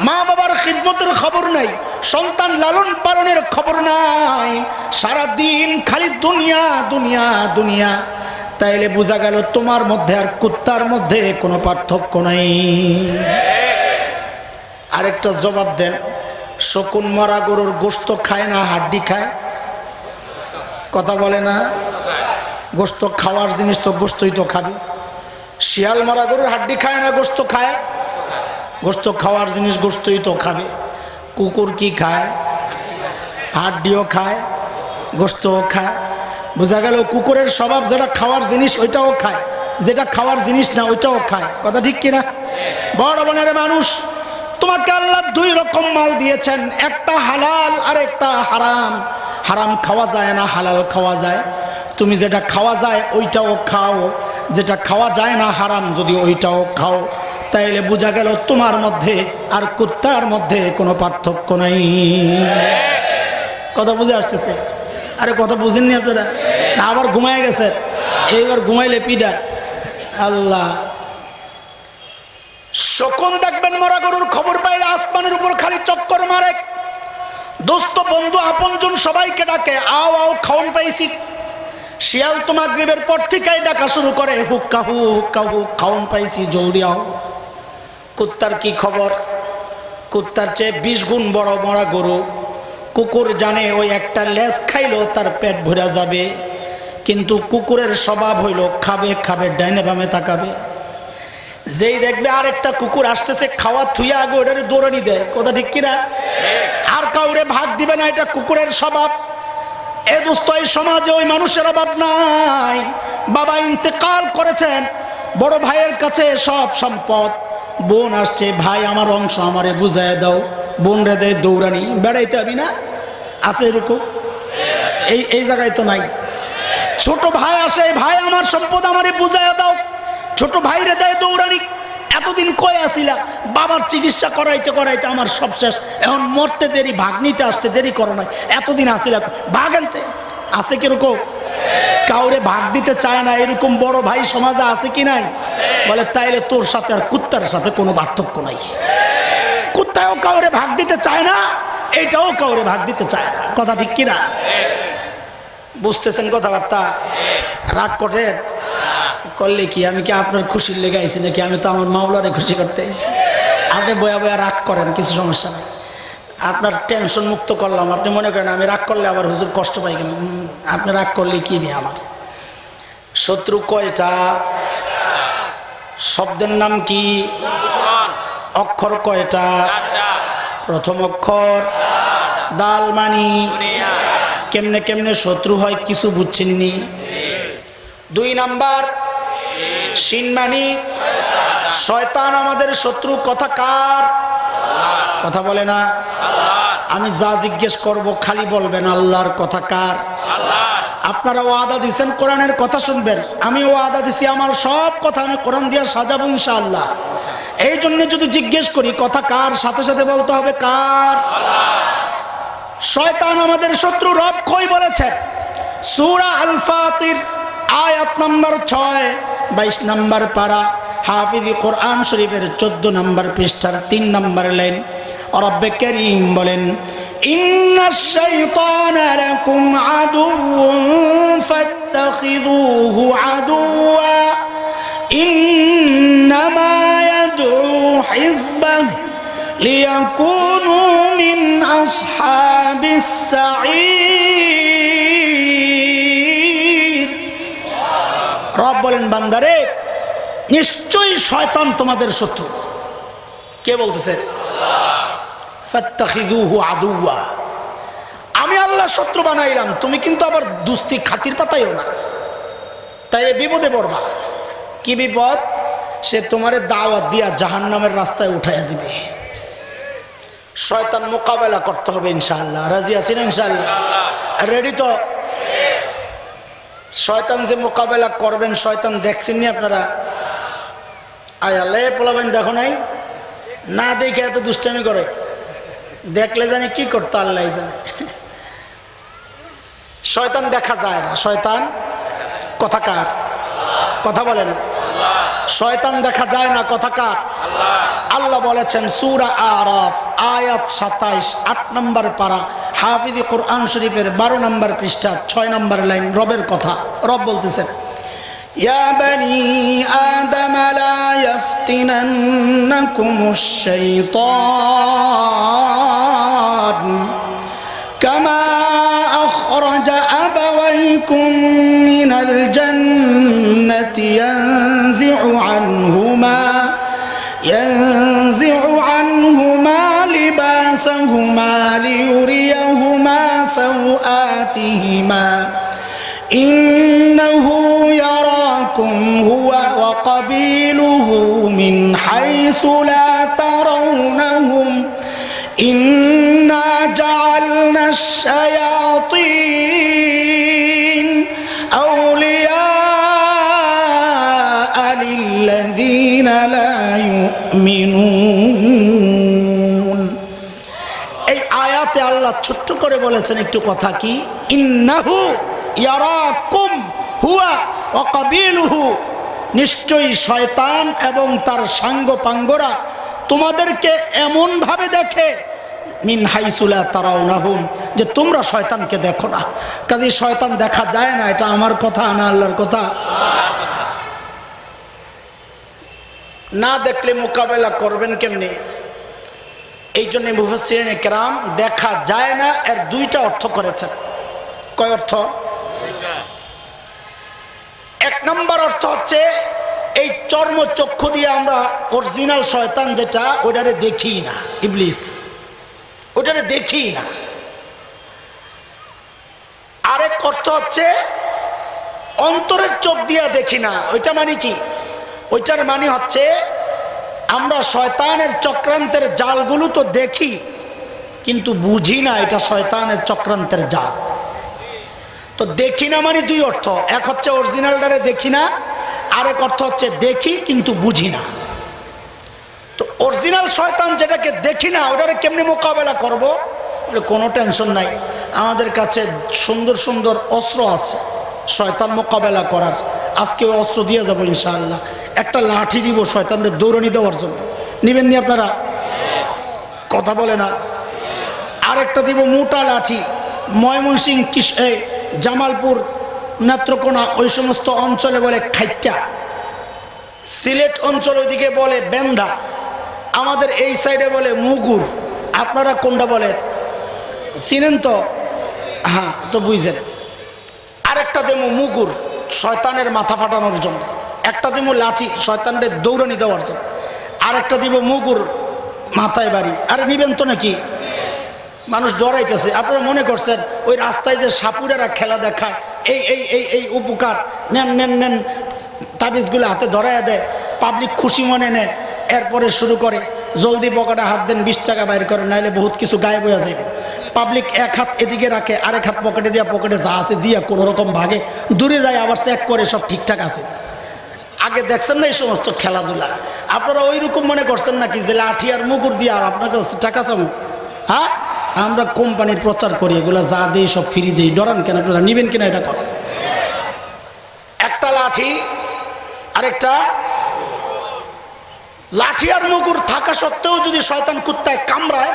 মা বাবার খিদমতের খবর নাই, সন্তান লালন পালনের খবর নাই, সারা দিন খালি দুনিয়া দুনিয়া দুনিয়া। তাইলে বোঝা গেল তোমার মধ্যে আর কুত্তার মধ্যে কোনো পার্থক্য নাই। আরেকটা জবাব দেন, শকুন মরা গরুর গোশত খায় না হাড্ডি খায়? কথা বলে না। গোশত খাওয়ার জিনিস তো গোশতই তো খাবে। শিয়াল মরা গরুর হাড্ডি খায় না গোশত খায়? গোশত খাওয়ার জিনিস গোশতই তো খাবে। কুকুর কি খায়? হাড্ডিও খায়, গোশতও খায়। বোঝা গেল কুকুরের স্বভাব, যেটা খাওয়ার জিনিস ওইটাও খায়, যেটা খাওয়ার জিনিস না ওইটাও খায়। কথা ঠিক কিনা? বড় বোনের মানুষ, তোমাকে আল্লাহ দুই রকম মাল দিয়েছেন, একটা হালাল আর একটা হারাম। হারাম খাওয়া যায় না, হালাল খাওয়া যায়। তুমি যেটা খাওয়া যায় ওইটাও খাও, যেটা খাওয়া যায় না হারাম যদি ওইটাও খাও, তাইলে বোঝা গেল তোমার মধ্যে আর কুত্তার মধ্যে কোনো পার্থক্য নাই। কথা বুঝে আসতেছে? আরে কথা বুঝেননি আপনারা? না আবার ঘুমায় গেছে? এইবার ঘুমাইলে পিডা। আল্লাহ, শকুন দেখবেন মরা গরুর খবর পাইলে আসমানের উপর খালি চক্কর মারে, দোস্ত বন্ধু আপনজন সবাইকে ডাকে, আও আও খাওন পাইছি। শিয়াল তো মাগরিবের পর থেকেই ডাকা শুরু করে, হুক্কা হুক্কা হুক, খাওন পাইছি, জলদি আও। কুত্তার কি খবর? কুত্তার চেয়ে 20 গুণ বড় মরা গরু। কুকুর জানে ওই একটা লেজ খাইলেও তার পেট ভরা যাবে, কিন্তু কুকুরের স্বভাব হইল খাবে খাবে ডাইনে বামে তাকাবে। যেই দেখবে আরেকটা কুকুর আসতেছে, খাওয়া থুইয়া আগে ওটারে দৌড়ানি দেয়। কথা ঠিক কিনা? আর কাউরে ভাগ দিবে না, এটা কুকুরের স্বভাব। এ দোস্ত, এই সমাজে ওই মানুষের অভাব নাই। বাবা ইন্তেকাল করেছেন, বড় ভাইয়ের কাছে সব সম্পদ। বোন আসছে, ভাই আমার অংশ আমারে বুঝায় দাও, বোন রে দেয় দৌড়ানি। বেড়াইতে হবি না? আছে এরকম? এই জায়গায় তো নাই। ছোট ভাই আসে, ভাই আমার সম্পদ আমারে বুঝায় দাও, ছোট ভাইরে দেয় দৌড়ানি। এতদিন কয়ে আসিলা, বাবার চিকিৎসা করাইতে করাইতে আমার সব শেষ, এখন মরতে দেরি, ভাগ নিতে আসতে দেরি করো নাই, এতদিন আসিলা ভাগ আনতে। আছে কিরকম? কাউরে ভাগ দিতে চায় না, এরকম বড় ভাই সমাজে আছে কি নাই? বলে তাইলে তোর সাথে আর কুত্তার সাথে কোনো পার্থক্য নাই। কুত্তাও কাউরে ভাগ দিতে চায় না, এটাও কাউরে ভাগ দিতে চায় না। কথা ঠিক কিনা? বুঝতেছেন কথাবার্তা? রাগ করেন করলে কি? আমি কি আপনার খুশির লেগে আইছি নাকি? আমি তো আমার মাওলারে খুশি করতে আইছি। আপনি বয়া বয়া রাগ করেন, কিছু সমস্যা নেই, আপনার টেনশন মুক্ত করলাম। আপনি মনে করেন আমি রাগ করলে আবার হুজুর কষ্ট পাই গেলাম। আপনি রাগ করলে কি নিয়ে আমার? শত্রু কয়টা? শব্দের নাম কি? অক্ষর কয়টা? প্রথম অক্ষর দাল মানি। কেমনে কেমনে শত্রু হয় কিছু বুঝছেননি? 2 নাম্বার শিন মানি। শয়তান আমাদের শত্রু। কথা কার? কথা বলে না। আমি যা জিজ্ঞেস করব খালি বলবেন আল্লাহর। কথা কার? আপনারা ওয়াদা দিচ্ছেন কোরআনের কথা শুনবেন, আমি ওয়াদা দিছি আমার সব কথা আমি কোরআন দিয়ে সাজাবো ইনশাআল্লাহ। এই জন্য যদি জিজ্ঞেস করি কথা কার, সাথে সাথে বলতে হবে কার? শয়তান আমাদের শত্রু। রব কই বলেছেন? সূরা আল ফাতির আয়াত নম্বর 6, 22 নম্বর পারা, হাফিজি কোরআন শরীফের 14 নম্বর পৃষ্ঠার 3 নম্বর লাইন। রব্বে কারীম বলেন, ইন্নাশ শাইতানা লাকুম আদুউন ফাত্তাখিযুহু আদুওয়া ইন্নামা ইয়াদউ হিজবাহু লিয়াকুনু মিন আসহাবিস সাঈর। রব বলেন, বান্দারে নিশ্চয়ই শয়তান তোমাদের শত্রু। কে বলতেছে? ফাত্তাখিযুহু আদুওয়া। আমি আল্লাহ শত্রু বানাইলাম, তুমি কিন্তু আবার দুস্তি খাতির পাতাইও না, তাই বিপদে পড়বা। কি বিপদ? সে তোমারে দাওয়াত দিয়া জাহান্নামের রাস্তায় উঠাইয়া দিবে। শয়তান মোকাবেলা করতে হবে ইনশাআল্লাহ। রাজি আছেন ইনশাআল্লাহ? রেডি তো? শয়তান যে মোকাবেলা করবেন, শয়তান দেখছেন নি আপনারা? আয়ালে পোলাবেন দেখো নাই? না দেখে এত দুষ্টামি করে, দেখলে জানি কি করতো আল্লাহ জানে। শয়তান দেখা যায় না। শয়তান কথা কার? কথা বলে না। শয়তান দেখা যায় না, কথা কার? আল্লাহ বলেছেন সূরা আরাফ আয়াত 27, 8 নম্বর পারা, হাফিজি কোরআন শরীফের 12 নম্বর পৃষ্ঠা 6 নম্বর লাইন। রবের কথা। রব বলতেছেন, ইয়া বনি আদম লা ইফতিনান্নাকুমুশ শাইতান কামা আখরাজা আবাওয়াইকুম মিনাল জান্নাতি ينزع عنهما لباسهما ليريهما سوآتهما إنه يراكم هو وقبيله من حيث لا ترونهم إنا جعلنا الشياطين أولياء للذين لا يؤمنون। এই আয়াতে আল্লাহ ছোট্ট করে বলেছেন একটু কথা কি? ইন্নাহু ইয়ারাকুম হুয়া ওয়া কাবিলুহু। নিশ্চয়ই শয়তান এবং তার সাঙ্গপাঙ্গরা তোমাদেরকে এমন ভাবে দেখে, মিন হাইসু লা তারাউনাহুম, যে তোমরা শয়তানকে দেখো না। কাজে শয়তান দেখা যায় না, এটা আমার কথা না আল্লাহর কথা? না দেখলে মোকাবেলা করবেন কেমনে? এই জন্য মুফাসসিরিনে কেরাম দেখা যায় না এর দুইটা অর্থ করেছেন। কয় অর্থ? এক নম্বর অর্থ হচ্ছে এই চর্মচক্ষু দিয়ে আমরা অরিজিনাল শয়তান যেটা ওটারে দেখি না, ইবলিস ওটারে দেখি না। আরেক অর্থ হচ্ছে অন্তরের চোখ দিয়ে দেখি না। ওইটা মানে কি? ওইটার মানে হচ্ছে আমরা শয়তানের চক্রান্তের জালগুলো তো দেখি কিন্তু বুঝি না এটা শয়তানের চক্রান্তের জাল। তো দেখি না মানে দুই অর্থ, এক হচ্ছে অরিজিনালটারে দেখি না, আরেক অর্থ হচ্ছে দেখি কিন্তু বুঝি না। তো অরিজিনাল শয়তান যেটাকে দেখি না ওটারে কেমনি মোকাবেলা করব? কোনো টেনশন নাই, আমাদের কাছে সুন্দর সুন্দর অস্ত্র আছে শয়তান মোকাবেলা করার। আজকে ওই অস্ত্র দিয়ে যাবো ইনশাআল্লাহ। একটা লাঠি দিব শয়তানদের দৌড়ানি দেওয়ার জন্য, নিবেন নি আপনারা? কথা বলে না। আরেকটা দিব মোটা লাঠি, ময়মনসিংহ জামালপুর নেত্রকোনা ওই সমস্ত অঞ্চলে বলে খাইটা, সিলেট অঞ্চল ওইদিকে বলে বেন্দা, আমাদের এই সাইডে বলে মুগুর। আপনারা কোনটা বলেন চিনেন তো? হ্যাঁ, তো বুঝছেন। আরেকটা দেবো মুগুর শয়তানের মাথা ফাটানোর জন্য, একটা দিব লাঠি শয়তানদের দৌড়ানি দেওয়ার জন্য, আরেকটা দিব মুগুর মাথায় বাড়ি। আরে নিবেন তো নাকি? মানুষ ডরাইতেছে। আপনারা মনে করছেন ওই রাস্তায় যে সাপুরেরা খেলা দেখায় এই এই এই এই উপকার নেন নেন নেন, তাবিজগুলো হাতে ধরাইয়া দেয়, পাবলিক খুশি মনে নেয়, এরপরে শুরু করে জলদি পকেটে হাত দেন 20 টাকা বাইর করে, নাইলে বহুত কিছু গায়েব হয়ে যাবে। পাবলিক এক হাত এদিকে রাখে, আরেক হাত পকেটে দিয়া, পকেটে যা আছে দিয়া কোনো রকম ভাগে দূরে যায়, আবার চেক করে সব ঠিকঠাক আছে। আগে দেখছেন না এই সমস্ত খেলাধুলা? আপনারা ওই রকম মনে করছেন নাকি যে লাঠি আর মুগুর দিয়ে আর আপনাকে টাকা চামো? হ্যাঁ, আমরা কোম্পানির প্রচার করি, এগুলো যা দিই সব ফ্রি দিই। ডরান কেন? আপনারা নিবেন কিনা এটা করেন। একটা লাঠি আরেকটা লাঠি আর মুগুর থাকা সত্ত্বেও যদি শয়তান কুত্তায় কামড়ায়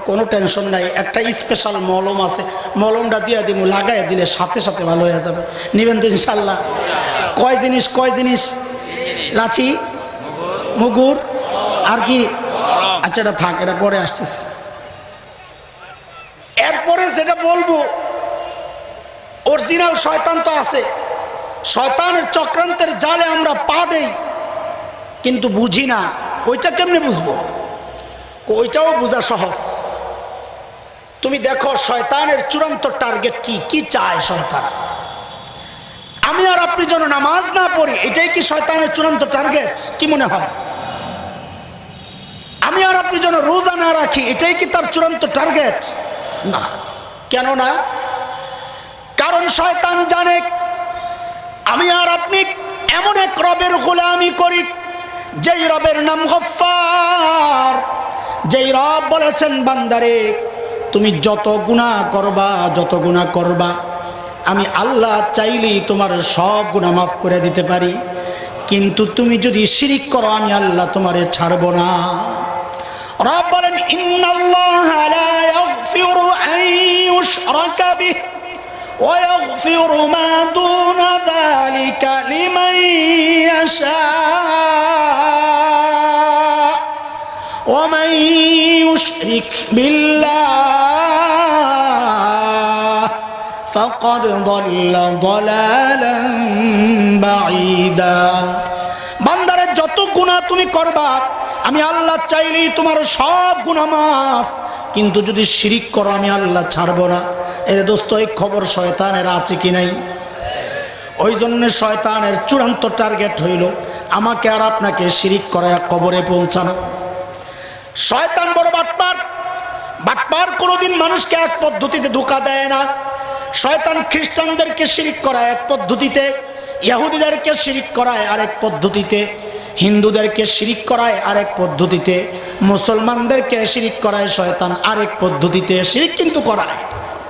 কোনো টেনশন নাই, একটা স্পেশাল মলম আছে, মলমটা দিয়ে দিব, লাগাই দিলে সাথে সাথে ভালো হয়ে যাবে। নিবেন তো ইনশাল্লাহ? কয় জিনিস? কয় জিনিস? লাঠি, মুগুর আর কি? আচ্ছা, এটা থাক, এটা পরে আসতেছে। এরপরে যেটা বলবো, অরিজিনাল শয়তান তো আছে, শয়তানের চক্রান্তের জালে আমরা পা দেই কিন্তু বুঝি না। ওইটা কেমনে বুঝবো? ওইটাও বোঝা সহজ। তুমি দেখো শয়তানের চূড়ান্ত টার্গেট কি, কি চায় শয়তান? আমি আর আপনি যেন নামাজ না পড়ি, এটাই কি শয়তানের চূড়ান্ত টার্গেট? কি মনে হয়? আমি আর আপনি যেন রোজা না রাখি, এটাই কি তার চূড়ান্ত টার্গেট? না। কেন না? কারণ শয়তান জানে আমি আর আপনি এমন এক রবের গোলামি করি যেই রবের নাম গফফার, যেই রব বলেছেন বান্দারে তুমি যত গুনাহ করবা, যত গুনাহ করবা আমি আল্লাহ চাইলেই তোমার সব গুনাহ মাফ করে দিতে পারি, কিন্তু তুমি যদি শিরিক করো আমি আল্লাহ তোমারে ছাড়ব না। রব বলেন ইন্নাল্লাহা লা ইয়াগফিরু আন ইউশরাকা বিহি ওয়া ইয়াগফিরু মা দুনা যালিকা লিমান ইয়াশা ওয়া মান ইউশরিক বিল্লাহ ফাকাদ যাল্লা যালালান বাঈদা। বান্দারে যত গুনাহ তুমি করবা আমি আল্লাহ চাইলেই তোমার সব গুনাহ মাফ, কিন্তু যদি শিরিক করো আমি আল্লাহ ছাড়ব না। এর দোস্ত, এই খবর শয়তানের আছে কি নাই? ওই জন্য শয়তানের চূড়ান্ত টার্গেট হইল আমাকে আর আপনাকে শিরিক করায় কবরে পৌঁছানো। শয়তান বড় বাটপার। বাটপার কোনোদিন মানুষকে এক পদ্ধতিতে ধোঁকা দেয় না। শয়তান খ্রিস্টানদেরকে শিরিক করায় এক পদ্ধতিতে, ইহুদিদেরকে শিরিক করায় আরেক পদ্ধতিতে, হিন্দুদেরকে শিরিক করায় আরেক পদ্ধতিতে, মুসলমানদেরকে শিরিক করায় শয়তান আরেক পদ্ধতিতে। শিরিক কিন্তু করায়।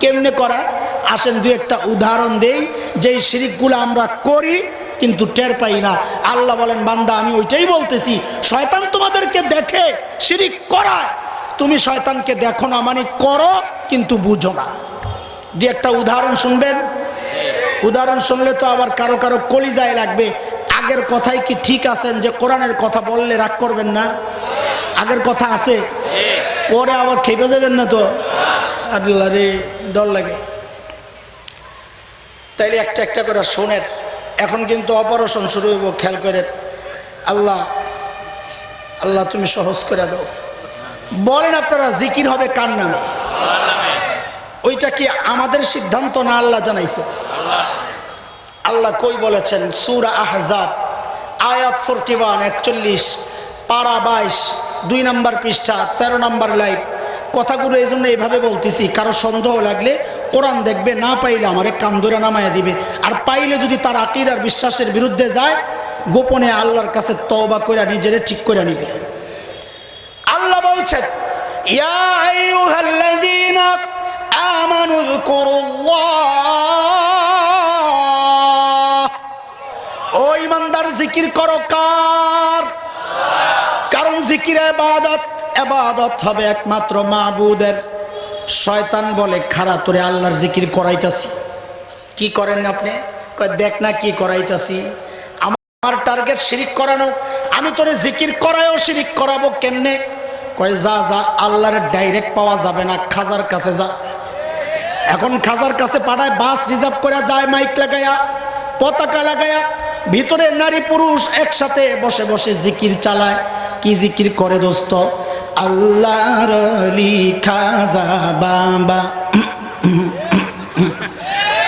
কেমনে করায়? আসেন দুই একটা উদাহরণ দেই, যেই শিরিকগুলো আমরা করি কিন্তু টের পাই না। আল্লাহ বলেন বান্দা আমি ওইটাই বলতেছি, শয়তান তোমাদেরকে দেখে শিরিক করায়, তুমি শয়তানকে দেখো না মানে করো কিন্তু বুঝো না। দুই একটা উদাহরণ শুনবেন। উদাহরণ শুনলে তো আবার কারো কারো কলিজায় লাগবে। আগের কথাই কি ঠিক আছেন যে কোরআনের কথা বললে রাগ করবেন না? আগের কথা আছে, পরে আবার খেপে যাবেন না তো, আল্লাহ রে ডর লাগে। তাইলে একটা একটা করে শোনেন, এখন কিন্তু অপারেশন শুরু হইব, খেয়াল করে। আল্লাহ আল্লাহ তুমি সহজ করে দাও। বলেন আপনারা জিকির হবে কার নামে? ওইটা কি আমাদের সিদ্ধান্ত না আল্লাহ জানাইছে? আল্লাহ কই বলেছেন? সূরা আহজাব আয়াত 41 41 পারা 22 2 নম্বর পৃষ্ঠা 13 নম্বর লাইন। কথাগুলো এই জন্য এইভাবে বলতেছি, কারো সন্দেহ লাগলে কোরআন দেখবে, না পাইলে আমারে কান্দুরা নামায়া দিবে, আর পাইলে যদি তার আকীদার বিশ্বাসের বিরুদ্ধে যায় গোপনে আল্লাহর কাছে তওবা করে নিজেরে ঠিক করে নিবে। আল্লাহ বলছেন ইয়া আইয়ুহাল্লাযীনা আমানু যকুরুল্লাহ, ও ঈমানদার জিকির করো কার? কারণ জিকির ইবাদত, ইবাদত হবে একমাত্র মাবুদের। শয়তান বলে খারা তোরে আল্লাহর জিকির করাইতাছি। কি করেন না আপনি? কয় দেখ না কি করাইতাছি, আমার টার্গেট শিরিক করানো, আমি তোরে জিকির করায়ও শিরিক করাবো কেমনে? কয় যা যা, আল্লাহর ডাইরেক্ট পাওয়া যাবে না, খাজার কাছে যা। এখন খাজার কাছে পাঠায়, বাস রিজার্ভ করে যায়, মাইক লাগায়া পতাকা লাগায়া, ভিতরে নারী পুরুষ একসাথে বসে বসে জিকির চালায়। কি জিকির করে দোস্ত? আল্লাহর আলি খাজা বাবা।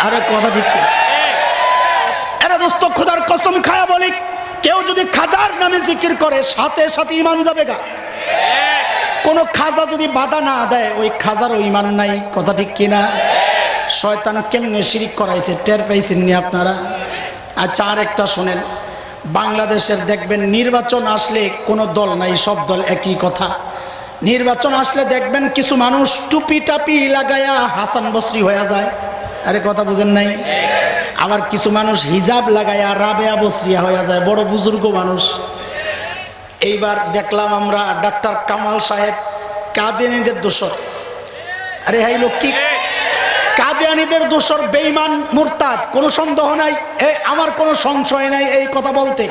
আরে কথা ঠিক এরা দোস্ত খোদার কসম খায়া বলি, কেউ যদি খাজার নামে জিকির করে সাথে সাথে ঈমান যাবে গা। কোন খাজা যদি বাধা না দেয় ওই খাজারও ঈমান নাই। কথা ঠিক কিনা? শয়তান কেমনে শিরিক করাইছে টের পাইছেন নি আপনারা? আচ্ছা আর একটা শোনেন, বাংলাদেশের দেখবেন নির্বাচন আসলে কোনো দল নাই, সব দল একই কথা। নির্বাচন আসলে দেখবেন কিছু মানুষ টুপি টাপি লাগায়া হাসান বসরি হয়ে যায়। আরে কথা বুঝেন নাই? আবার কিছু মানুষ হিজাব লাগায়া রাবেয়া বসরিয়া হয়ে যায়, বড় বুজুর্গ মানুষ। এইবার দেখলাম আমরা ডাক্তার কামাল সাহেব কাদিয়ানীদের দোসর। আরে হাই লোক কি কাদিয়ানীদের দোসর, বেঈমান, মুরতাদ, কোনো সন্দেহ নাই, আমার কোনো সংশয় নাই এই কথা বলতে।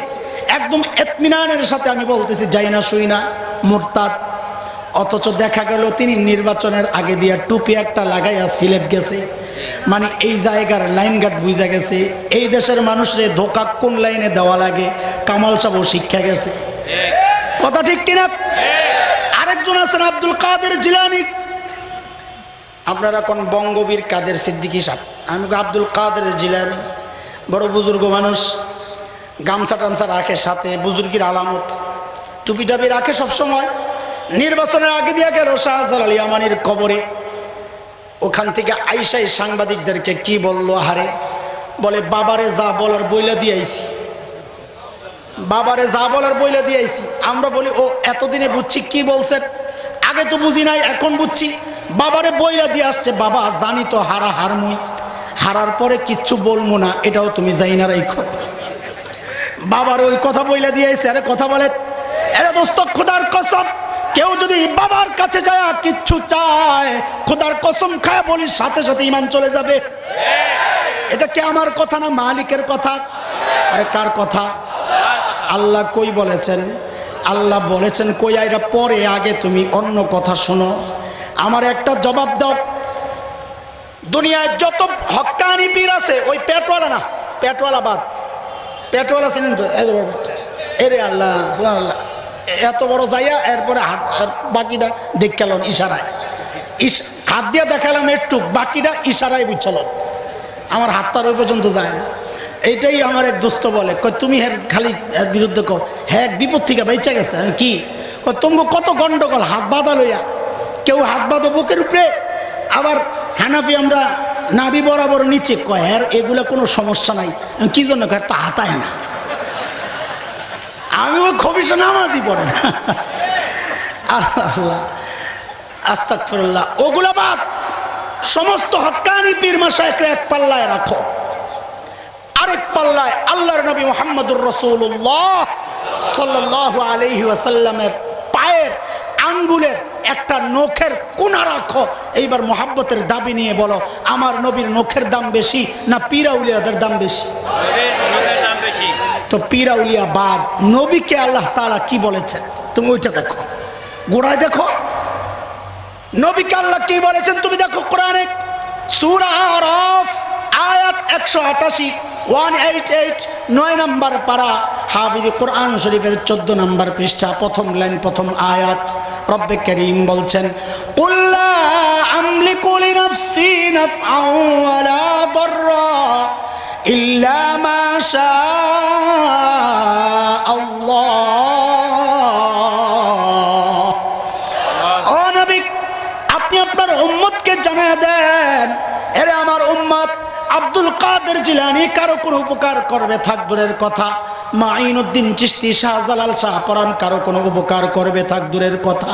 একদম ইতমিনানের সাথে আমি বলতেছি, যাই না শুই না, মুরতাদ। অথচ দেখা গেল তিনি নির্বাচনের আগে দিয়া টুপি একটা লাগাইয়া সিলেট গেছে, মানে এই জায়গার লাইন গার্ড বুঝা গেছে। এই দেশের মানুষরে ধোকা কোন লাইনে দেওয়া লাগে কামাল সাহেব শিক্ষা গেছে। কথা ঠিক কিনা? আরেকজন আছেন আব্দুল কাদের জিলানী। আপনারা কোন বঙ্গবীর কাদের সিদ্দিকী সাহেব, আমি আব্দুল কাদের জিলানী, বড় বুজুর্গ মানুষ, গামছা টামছা রাখে সাথে, বুজুর্গির আলামত, টুপি টাপি রাখে সব সময়। নির্বাচনের আগে দিয়া গেল শাহজালাল ইয়ামানির কবরে। ওখান থেকে আইসাই সাংবাদিকদেরকে কি বললো, হারে বলে বাবারে যা বলার বইলা দিয়েছি, বাবারে যা বলার বইলা দিয়েছি। আমরা বলি ও এতদিনে বুঝছি কি বলছেন, আগে তো বুঝি নাই, এখন বুঝছি। বাবারে বইলা দিয়ে আসছে, বাবা জানি তো হারা হারমুই, হারার পরে কিচ্ছু বলবো না, এটাও তুমি যাই না রাইখো। বাবার ওই কথা বইলা দিয়েছে। আরে কথা বলে, এরা দোস্ত খোদার কসম, কেউ যদি বাবার কাছে যায় কিচ্ছু চায়, খোদার কসম খায় বলি সাথে সাথে ঈমান চলে যাবে। এটা কি আমার কথা না মালিকের কথা? আরে কার কথা? আল্লাহ কই বলেছেন? আল্লাহ বলেছেন কই? এটা পরে, আগে তুমি অন্য কথা শোনো। আমার একটা জবাব দাও, দুনিয়ায় যত হক্কানি পীর আছে, ওই পেটওয়ালা না, পেটওয়ালা বাদ, পেটওয়ালা ছিলেন তো, এরে আল্লাহ সুবহানাল্লাহ, এত বড় যাইয়া এরপরে হাত, বাকিটা দেখালাম ইশারায়, হাত দিয়ে দেখালাম একটু, বাকিটা ইশারায় বুঝছিল। আমার হাত তার ওই পর্যন্ত যায় না। এইটাই আমার এক দোস্ত বলে, তুমি হ্যাঁ খালি এর বিরুদ্ধে কো, হ্যাঁ বিপদ থেকে বেঁচে গেছে। আমি কি তুমি কত গন্ডগোল, হাত বাঁধা লইয়া, কেউ হাত বাঁধো বুকের উপরে, আবার হানাফি আমরা নাভি বরাবর নিচে, কয় হ্যাঁ এগুলো কোনো সমস্যা নাই। কি জন্য কয় তা হাতায় না। আমি ও খবিসা নামাজই পড়ে না। আল্লাহ আস্তাগফিরুল্লাহ, ওগুলা বাদ। সমস্ত হক্কানি পীর মাশায়েখকে এক পাল্লায় রাখো, আরেক পাল্লায় আল্লাহর নবী মুহাম্মদুর রাসূলুল্লাহ সাল্লাল্লাহু আলাইহি ওয়াসাল্লামের পায়ের আঙ্গুলের একটা নখের কোনা রাখো। এইবার মহাব্বতের দাবি নিয়ে বলো, আমার নবীর নখের দাম বেশি না পীর আউলিয়াদের দাম বেশি? তো পীর আউলিয়া বাদ, নবীকে আল্লাহ তাআলা কি বলেছেন তুমি ওইটা দেখো। গোড়ায় দেখো নবীকে আল্লাহ কি বলেছেন তুমি দেখো কোরআনে সূরা আরাফ আয়াত 188 188 9 নম্বর পারা হাফিজ কোরআন শরীফের 14 নম্বর পৃষ্ঠা প্রথম লাইন প্রথম আয়াত রব্বে কারীম বলছেন কুল লা আমলিকু লিনাফসি নাফআন ওয়ালা দাররা ইল্লা মা শা আল্লাহ। ও নবী আপনি আপনার উম্মতকে জানিয়ে দেন, এরে আমার উম্মত আব্দুল কাদের জিলানী কারো কোনো উপকার করবে থাক দূরের কথা, মাইনুদ্দিন চিশতি শাহজালাল শাহপরান কারো কোনো উপকার করবে থাক দূরের কথা,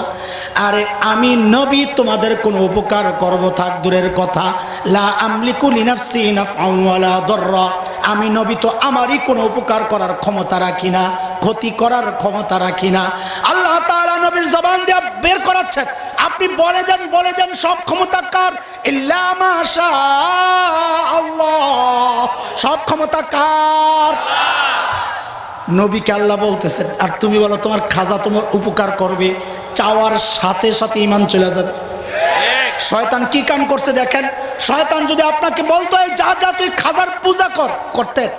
আরে আমি নবী তোমাদের কোনো উপকার করব থাক দূরের কথা। লা আমলিকু লিনাফসি নাফআন ওয়ালা দাররা, আমি নবী তো আমারই কোনো উপকার করার ক্ষমতা রাখি না, ক্ষতি করার ক্ষমতা রাখি না। আল্লাহ তাআলা নবীর জবান দিয়ে বের করাচ্ছেন, আপনি বলে দেন সব ক্ষমতা কার? ইল্লা মা শা আল্লাহ, সব ক্ষমতা কার? নবীকে আল্লাহ বলতেছেন, আর তুমি বলো তোমার খাজা তোমার উপকার করবে, চাওয়ার সাথে সাথে ঈমান চলে যাবে। শয়তান কি কাম করছে দেখেন, শয়তান যদি আপনাকে বলতো এই যা যা তুই খাজার পূজা করতেন,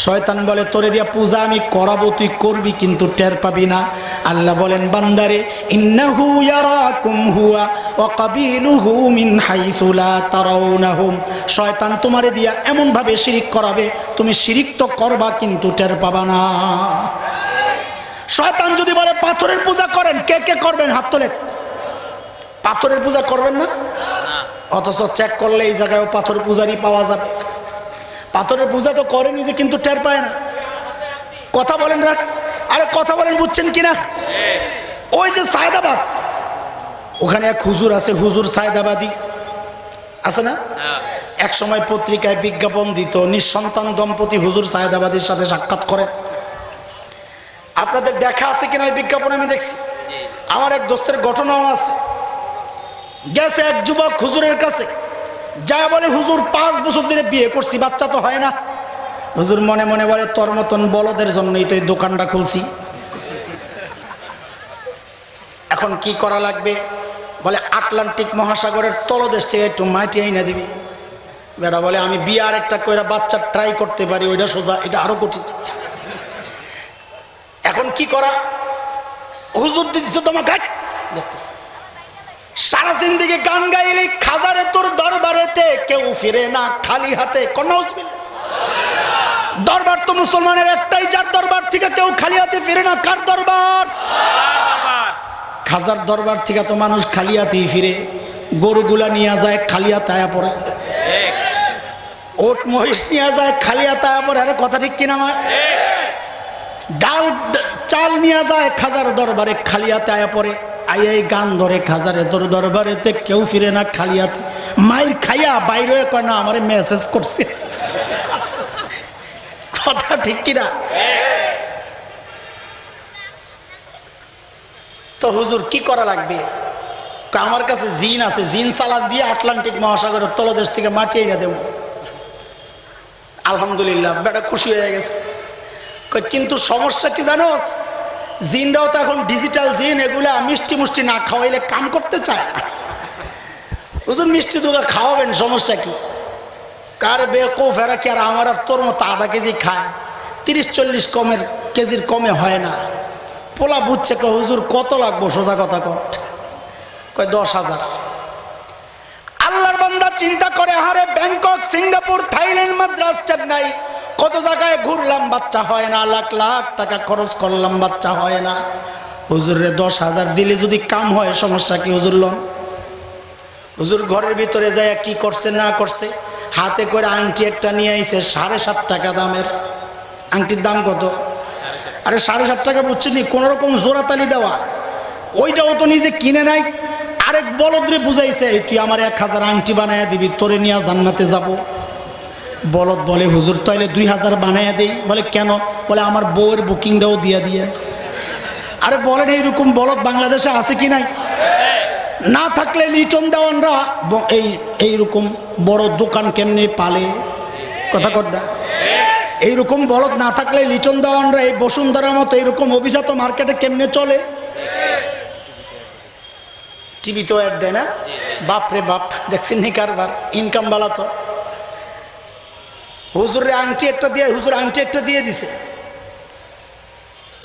শয়তান বলে তোরে দিয়া পূজা আমি করাবো, তুই করবি কিন্তু টের পাবি না। আল্লাহ বলেন বান্দারে ইন্নাহু ইয়ারাকুম হুয়া ওয়া কাবিলুহু মিন হাইসু লা তারাউনাহুম, শয়তান তোমারে দিয়া এমন ভাবে শিরিক করাবে তুমি শিরিক তো করবা কিন্তু টের পাবা না। শয়তান যদি বলে পাথরের পূজা করেন, কে কে করবেন হাত তোলেন? পাথরের পূজা করবেন না, অথচ চেক করলে এই জায়গায় পাথর পূজারই পাওয়া যাবে। পাথরের পূজা তো করেনি যে কিন্তু টের পায় না। কথা বলেন রাখ, আরে কথা বলেন বুঝছেন কিনা? ওই যে সায়দাবাদ, ওখানে এক হুজুর আছে, হুজুর সায়দাবাদী আছে না? এক সময় পত্রিকায় বিজ্ঞাপন দিত, নিঃসন্তান দম্পতি হুজুর সায়দাবাদীর সাথে সাক্ষাৎ করে। আপনাদের দেখা আছে কিনা এই বিজ্ঞাপন? আমি দেখছি, আমার এক দোস্তের ঘটনাও আছে। গেছে এক যুবক হুজুরের কাছে, যা বলে হুজুর 5 বছর ধরে বিয়ে করছি, বাচ্চা তো হয় না। হুজুর মনে মনে বলে তোর মতন বলদের জন্যই তো এই দোকানটা খুলছি, এখন কি করা লাগবে? বলে আটলান্টিক মহাসাগরের তলদেশ থেকে একটু মাটি আইনা দিবি। বেটা বলে আমি বিয়ে আর একটা কইরা বাচ্চা ট্রাই করতে পারি, ওইটা সোজা, এটা আরো কঠিন। এখন কি করা? হুজুর দিচ্ছে তোমার গাছ, সারা জিন্দেগি গান গাইলে খাজারে তোর দরবারেতে কেউ ফিরে না খালি হাতে। দরবার তো মুসলমানের একটাই, যার দরবার থেকে কেউ খালি হাতে ফিরে না। কার দরবার? খাজার দরবার থেকে তো মানুষ খালি হাতেই ফিরে। গরুগুলা নিয়ে যায় খালি হাতে আয়া পড়ে, ওট মহিষ নিয়ে যায় খালি হাতে আয়া পড়ে। আরে কথা ঠিক কিনা? আমার ডাল চাল নিয়ে যায় খাজার দরবারে খালি হাতে আয়া পড়ে। আই গান ধরে খাজারে তোর দরবারেতে কেউ ফিরে না খালি হাতে। মায়ের খাইয়া বাইরে কয় না আমারে মেসেজ করছে। কথা ঠিক কিনা? তো হুজুর কি করা লাগবে? আমার কাছে জিন আছে, জিন চালাক দিয়ে আটলান্টিক মহাসাগরের তলদেশ থেকে মাটি এনে দেব। আলহামদুলিল্লাহ, বেটা খুশি হয়ে গেছে। কিন্তু সমস্যা কি জানো? জিনরাও তো এখন ডিজিটাল জিন, এগুলা মিষ্টি মুষ্টি না খাওয়াইলে কাম করতে চায় না। হুজুর মিষ্টি দুগা খাওয়াবেন, সমস্যা কি? কার বেকুফ এরা কি আর আমার আর তোর মতো আধা কেজি খায়? 30-40 কেজির কমে হয় না। পোলা বুঝছে, কয় হুজুর কত লাগবো? সোজা কথা কয় 10,000। আল্লাহর বান্দা চিন্তা করে, হারে Bangkok, Singapore, Thailand, Madras, Chennai, কত জায়গায় ঘুরলাম, বাচ্চা হয় না। লাখ লাখ টাকা খরচ করলাম, বাচ্চা হয় না। হুজুরে 10,000 দিলে যদি কাম হয়, সমস্যা কি? হুজুর লন। হুজুর ঘরের ভিতরে যায় কি করছে না করছে, হাতে করে আংটি একটা নিয়ে আইছে 7.5 টাকা দামের। আংটির দাম কত? আরে 7.5 টাকা বুঝছেন, কোন রকম জোড়াতালি দেওয়া। ওইটাও তো নিজে কিনে নাই, আরেক বলদরে বুঝাইছে তুই আমার 1000 আংটি বানাইয়া দিবি, তোরে নিয়ে জান্নাতে যাব। বলদ বলে হুজুর তাইলে 2000 বানাইয়া দেই। বলে কেন? বলে আমার বউয়ের বুকিংটাও দিয়ে দিয়ে। আরে বলেন এইরকম বলদ বাংলাদেশে আছে কি নাই? না থাকলে লিটন দেওয়ানরা এইরকম বড় দোকান কেমনে পালে? কথা কটা এইরকম বলদ না থাকলে লিটন দেওয়ানরা এই বসুন্ধরার মতো এইরকম অভিজাত মার্কেটে কেমনে চলে? টিভিতেও অ্যাড দেয় না? বাপরে বাপ, দেখছেন নি কারবার, ইনকাম বালা তো। হুজুরের আংটি একটা দিয়ে, হুজুর আংটি একটা দিয়ে দিছে।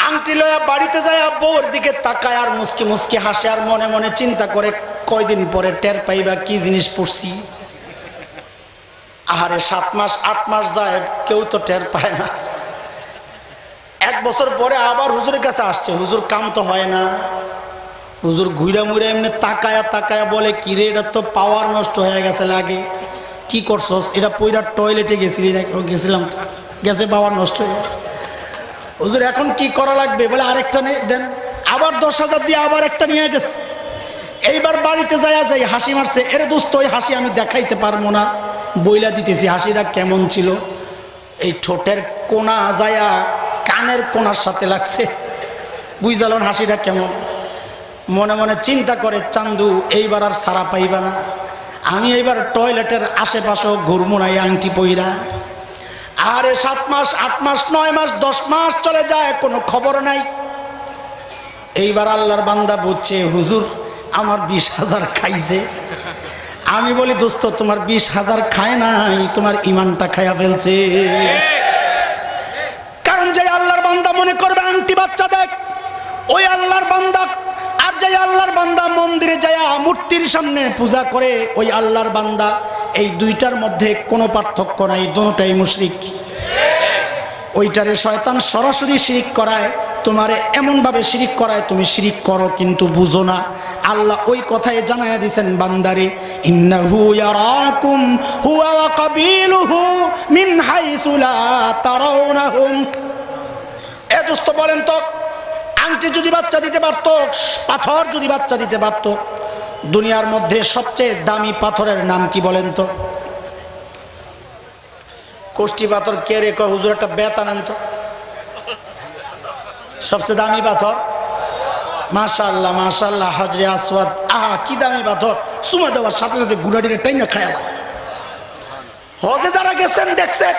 আংটি লয়া বাড়িতে যায়, বউর দিকে তাকায় আর মুসকি মুসকি হাসে আর মনে মনে চিন্তা করে কয়দিন পরে টের পাইবা কি জিনিস পড়ছি। আহারে 7 মাস 8 মাস যায়, কেউ তো টের পায় না। 1 বছর পরে আবার হুজুরের কাছে আসছে, হুজুর কাম তো হয় না। হুজুর ঘুরা মুড়া এমনি তাকায়া তাকায়া বলে, কিরে এটা তো পাওয়ার নষ্ট হয়ে গেছে, লাগে কি করছস? এটা পয়রা টয়লেটে গেছিলাম, গেছে পাওয়ার নষ্ট হয়ে। হুজুর এখন কি করা লাগবে? বলে আরেকটা দেন। আবার 10,000 দিয়ে আবার একটা নিয়ে গেছে। এইবার বাড়িতে যাই হাসি মারছে। এরে দোস্ত, ওই হাসি আমি দেখাইতে পারবো না, বইলা দিতেছি হাসিটা কেমন ছিল। এই ঠোঁটের কোনা যায়া কানের কোনার সাথে লাগছে, বুঝালেন হাসিটা কেমন। মনে মনে চিন্তা করে, চান্দু এইবার আর সারা পাইবা না, আমি এইবার টয়লেটের আশেপাশেও ঘুরবো না এই আংটি পইরা। আরে 7 মাস 8 মাস 9 মাস 10 মাস চলে যায়, কোনো খবর নাই। এইবার আল্লাহর বান্দা বুঝছে, হুজুর আমার 20,000 খাইছে। আমি বলি, দোস্ত তোমার 20,000 খায় নাই, তোমার ইমানটা খায়া ফেলছে। কারণ যে আল্লাহর বান্দা মনে করবে আংটি বাচ্চা দেখ, ওই আল্লাহর বান্দা, আর যে আল্লাহর বান্দা মন্দিরে যায় মূর্তির সামনে পূজা করে, ওই আল্লাহর বান্দা, এই দুইটার মধ্যে কোনো পার্থক্য নাই, দুটোটাই মুশরিক। ওইটারে শয়তান সরাসরি শিরিক করায়, তোমারে এমনভাবে শিরিক করায় তুমি শিরিক করো কিন্তু বুঝো না। আল্লাহ ওই কথায় জানায়া দিয়েছেন বান্দারে, ইন্নাহু ইয়ারাকুম হুয়া ওয়া কাবিলুহু মিন হাইসু লা তারাউনাহুম। এ দোস্ত বলেন তো, আংটি যদি বাচ্চা দিতে পারতো, পাথর যদি বাচ্চা দিতে পারতো, দুনিয়ার মধ্যে সবচেয়ে দামি পাথরের নাম কি বলেন তো? কোষ্টি পাথর। কে রে কয় হুজুর একটা বেত আনেন তো, সবচেয়ে দামি পাথর। মাশাআল্লাহ মাশাআল্লাহ, হজরে আসওয়াদ, আহা কি দামি পাথর, চুমা দেওয়ার সাথে সাথে গুড়াডিরে টাইনা খায়। হজে যারা গেছেন দেখছেন,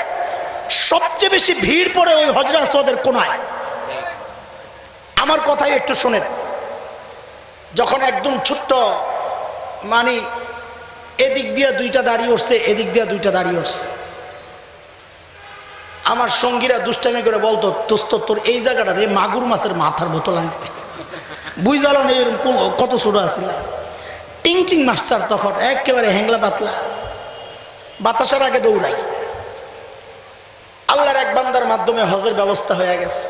সবচেয়ে বেশি ভিড় পড়ে ওই হজরে আসওয়াদের কোনায়। আমার কথাই একটু শোনেন। যখন একদম ছোট্ট, মানে এদিক দিয়ে 2টা দাঁড়িয়ে উঠছে, এদিক দিয়ে 2টা দাঁড়িয়ে উঠছে, আমার সঙ্গীরা দুষ্টামি করে বলতো, দোস্ত তোর এই জায়গাটা রে মাগুর মাছের মাথার বোতল আনবে, বুঝালো না এরকম কত ছোট আসছিল। টিং মাস্টার তখন একেবারে হ্যাংলা পাতলা, বাতাসের আগে দৌড়াই। আল্লাহর এক বান্দার মাধ্যমে হজের ব্যবস্থা হয়ে গেছে,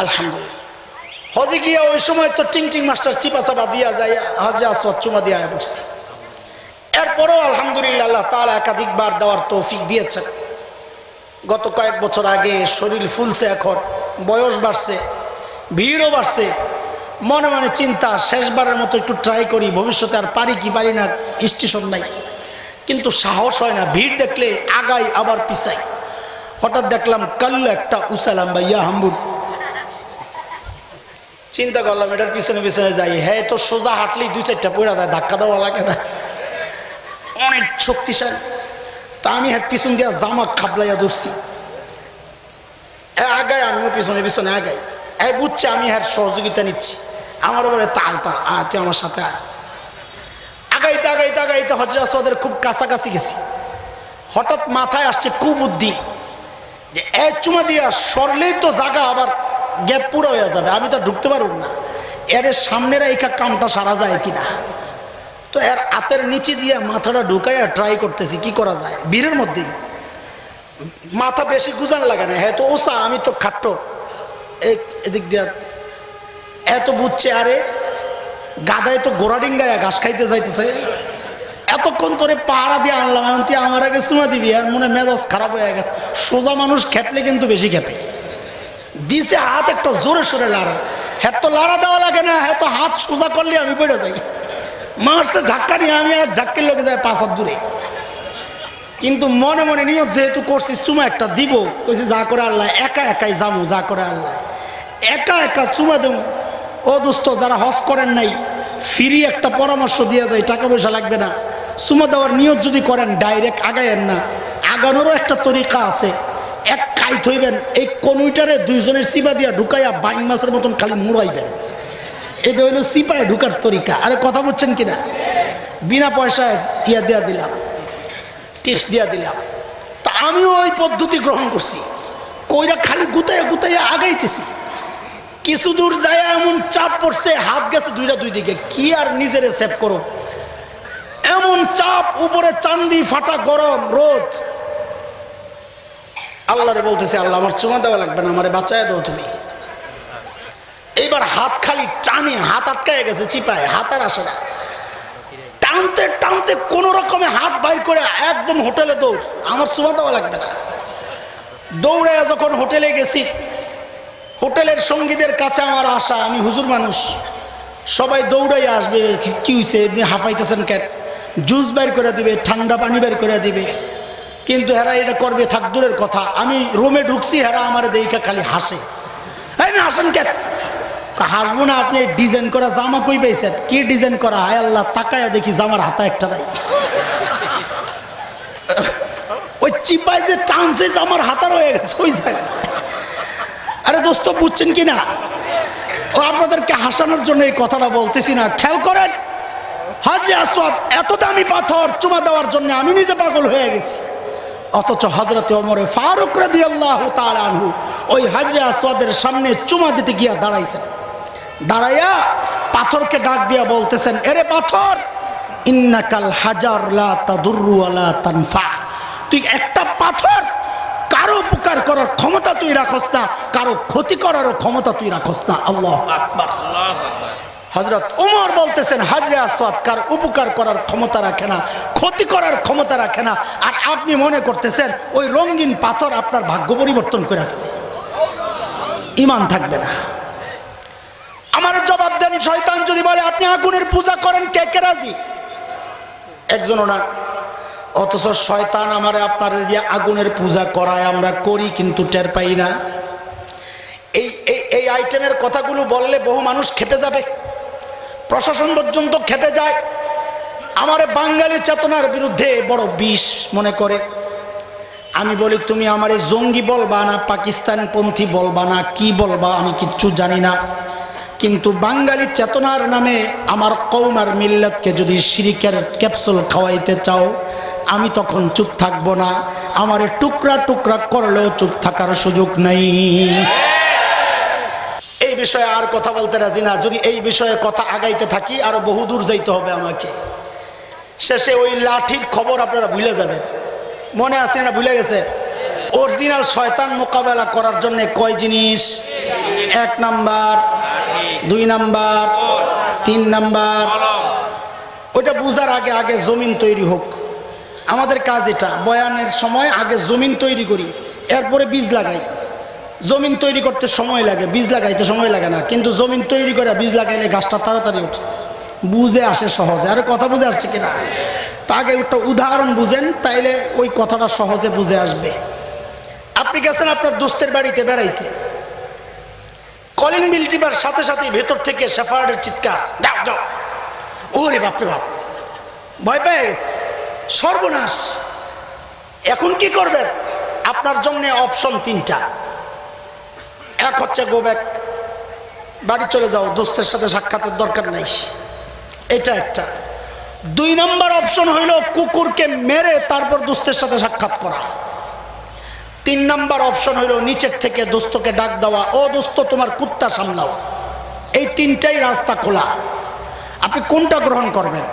আলহামদুলিল্লাহ। হজে গিয়ে ওই সময় তো টিং মাস্টার চিপা চাপা দিয়া যায়, হজরে আসওয়াদ চুমা দিয়া পড়ছে। এরপরেও আলহামদুলিল্লাহ আল্লাহ তাআলা একাধিকবার দেওয়ার তৌফিক দিয়েছেন। গত কয়েক বছর আগে শরীর ফুলছে, এখন বয়স বাড়ছে, ভিড়ও বাড়ছে। মনে মনে চিন্তা, শেষবারের মতো একটু ট্রাই করি, ভবিষ্যতে আর পারি কি পারি না, স্টেশন নাই, কিন্তু সাহস হয় না। ভিড় দেখলে আগাই আবার পিছাই। হঠাৎ দেখলাম কাল্লু একটা উসালাম বা ইয়া হাম্বুর, চিন্তা করলাম এটার পিছনে পিছনে যাই। হ্যাঁ তো সোজা হাঁটলেই 2-4টা পড়া যায়, ধাক্কা দেওয়া লাগে না, অনেক শক্তিশালী। তা আমি পিছন দিয়া জামা খাবলাইয়া ধরছি, আগাই, আমিও পিছনে পিছনে আগাই। বুঝছে আমি সহযোগিতা নিচ্ছি, আমার বলে তাল তুই আমার সাথে আগাইতে আগাইতে আগাইতে হজরে আসওয়াদের খুব কাছাকাছি গেছি। হঠাৎ মাথায় আসছে কুবুদ্ধি যে চুমা দিয়া সরলেই তো জায়গা আবার গ্যাপ পুরো হয়ে যাবে, আমি তো ঢুকতে পারব না। এর সামনের এই কামটা সারা যায় কিনা, তো এর হাতের নিচে দিয়ে মাথাটা ঢুকাইয়া ট্রাই করতেছি কি করা যায়। বীরের মধ্যেই মাথা বেশি গুজান লাগে না, হ্যাঁ তো ওসা, আমি তো খাট্টো, এদিক দিয়ে এত বুঝছে। আরে গাদায় তো গোড়া ডিঙ্গায় ঘাস খাইতে যাইতেছে, এতক্ষণ তোরে পাহারা দিয়ে আনলাম, এখন তুই আমার আগে চুমা দিবি। আর মনে মেজাজ খারাপ হয়ে গেছে। সোজা মানুষ খেপলে কিন্তু বেশি খেপে, দিছে হাত একটা জোরে সোরে লাড়া। হ্যাঁ তো লাড়া দেওয়া লাগে না, হ্যাঁ তো হাত সোজা করলে আমি বেড়ে যাই। মারছে ঝাক্কা নিয়ে, আমি আর ঝাক্কির লোকে যাই 5 হাত দূরে। কিন্তু মনে মনে নিয়ত যেহেতু করছিস চুমা একটা দিব, কইছি যা করে আল্লাহ, একা একাই যাবো, যা করে আল্লাহ, একা একা চুমা দেবো। ও দোস্ত, যারা হজ করেন নাই, ফ্রি একটা পরামর্শ দিয়ে যায়, টাকা পয়সা লাগবে না। চুমা দেওয়ার নিয়ত যদি করেন, ডাইরেক্ট আগায়েন না, আগানোরও একটা তরিকা আছে। এক কাইত হইবেন, এই কনুইটারে 2 জনের চিবা দিয়া ঢুকাইয়া বাইং মাছের মতন খালি মুড়াইবেন। এটা হইলো সিপাহে ঢুকার তরিকা। আরে কথা বলছেন কিনা? বিনা পয়সায় ইয়া দেওয়া দিলাম, টিপস দিয়া দিলাম। তা আমিও ওই পদ্ধতি গ্রহণ করছি, কইরা খালি গুতাইয়া গুতাইয়া আগাইতেছি। কিছু দূর যায় এমন চাপ পড়ছে, হাত গেছে দুই দিকে, কি আর নিজেরে সেভ করো, এমন চাপ, উপরে চান্দি ফাটা গরম রোদ। আল্লাহরে বলতেছে, আল্লাহ আমার চুমা দেওয়া লাগবে না, আমারে বাঁচায় দাও তুমি। এইবার হাত খালি টানে, হাত আটকায় গেছে চিপায়, হাত আর আসে না। টানতে টানতে কোন রকমে হাত বাইর করে একদম হোটেলে দৌড়, আমার চুমা দেওয়া লাগবে না। দৌড়ে যখন হোটেলে গেছি, হোটেলের সঙ্গীদের কাছে আমার আশা, আমি হুজুর মানুষ, সবাই দৌড়াই আসবে, কি হয়েছে এমনি হাঁফাইতেছেন কেন, জুস বের করে দিবে, ঠান্ডা পানি বের করে দিবে। কিন্তু হেরা এটা করবে থাক দূরের কথা। আমি রুমে ঢুকছি, হেরা আমার দেখে খালি হাসে। আমি হাসেন কেন? হাসবো না, আপনি ডিজাইন করা জামা কই পাইছেন? কি ডিজাইন করা? হায় আল্লাহ, তাকায়া দেখি জামার হাতা একটা নাই। ওই চিপায় যে টানছে জামার হাতা রয়ে গেছে ওই জায়গায়। আরে দোস্ত, বুঝছেন কিনা? ও আপনাদেরকে হাসানোর জন্য এই কথাটা বলতেছি না, খেয়াল করেন। হাজরে আসওয়াদ এত দামি পাথর চুমা দেওয়ার জন্য আমি নিজে পাগল হয়ে গেছি, অথচ হযরতে ওমর ফারুক রাদিয়াল্লাহু তাআলা আনহু ওই হাজরে আসওয়াদের সামনে চুমা দিতে গিয়া দাঁড়াইছেন। দাঁড়াইয়া পাথরকে ডাক দিয়া বলতেছেন, এরে পাথর, ইন্নাকাল হাজার লা তাদুররু ওয়া লা তানফা। তুই একটা পাথর, কারো উপকার করার ক্ষমতা তুই রাখস না, কারো ক্ষতি করারও ক্ষমতা তুই রাখস না। আল্লাহু আকবার। হযরত ওমর বলতেছেন, হাজরে আসওয়াদ কার উপকার করার ক্ষমতা রাখে না, ক্ষতি করার ক্ষমতা রাখে না, আর আপনি মনে করতেছেন ওই রঙিন পাথর আপনার ভাগ্য পরিবর্তন করে ফেলে। ঈমান থাকবে না। আমার জবাব দেন, শয়তান যদি বলে আপনি আগুনের পূজা করেন, কে কে রাজি? একজনও না। অথচ শয়তান আমারে আপনার দিয়ে আগুনের পূজা করায়, আমরা করি কিন্তু টের পাই না। এই আইটেমের কথাগুলো বললে বহু মানুষ খেপে যাবে, প্রশাসন পর্যন্ত খেপে যায়। আমারে বাঙালি চেতনার বিরুদ্ধে বড় বিষ মনে করে। আমি বলি, তুমি আমারে জঙ্গি বলবা না, পাকিস্তানপন্থী বলবা না, কি বলবা আমি কিচ্ছু জানি না, কিন্তু বাঙালি চেতনার নামে আমার কওম আর মিল্লাতকে যদি শিরিকের ক্যাপসুল খাওয়াইতে চাও, আমি তখন চুপ থাকবো না। আমারে টুকরা টুকরা করলেও চুপ থাকার সুযোগ নাই। এই বিষয়ে আর কথা বলতে রাজি না। যদি এই বিষয়ে কথা আগাইতে থাকি আরো বহুদূর যাইতে হবে আমাকে। শেষে ওই লাঠির খবর আপনারা ভুলে যাবেন। মনে আছে না? ভুলে গেছে? অরিজিনাল শয়তান মোকাবেলা করার জন্য কয় জিনিস? 1 নাম্বার, 2 নাম্বার, 3 নাম্বার। ওইটা বুঝার আগে আগে জমিন তৈরি হোক। আমাদের কাজ এটা, বয়ানের সময় আগে জমিন তৈরি করি, এরপরে বীজ লাগাই। জমিন তৈরি করতে সময় লাগে, বীজ লাগাইতে সময় লাগে না, কিন্তু জমিন তৈরি করে বীজ লাগাইলে গাছটা তাড়াতাড়ি ওঠে, বুঝে আসে সহজে। আরে কথা বুঝে আসছে কিনা? তা আগে একটা উদাহরণ বুঝেন, তাইলে ওই কথাটা সহজে বুঝে আসবে। আপনি গেছেন আপনার দোস্তের বাড়িতে বেড়াইতে, কলিং বিল টিপার সাথে সাথে ভেতর থেকে শেফার্ডের চিৎকার, যাও যাও। ওরে বাপরে বাপ, ভয় পেয়ে গেছে, সর্বনাশ। এখন কি করবেন? আপনার জন্য অপশন 3টা। এক হচ্ছে গো ব্যাক, বাড়ি চলে যাও, দোস্তের সাথে সাক্ষাতের দরকার নাই, এটা একটা। 2 নম্বর অপশন হইল কুকুরকে মেরে তারপর দোস্তের সাথে সাক্ষাৎ করা। 3 নম্বর অপশন হইল নিচের থেকে দোস্তকে ডাক দেওয়া, ও দোস্ত তোমার কুত্তা সামলাও। এই 3টাই রাস্তা খোলা, আপনি কোনটা গ্রহণ করবেন?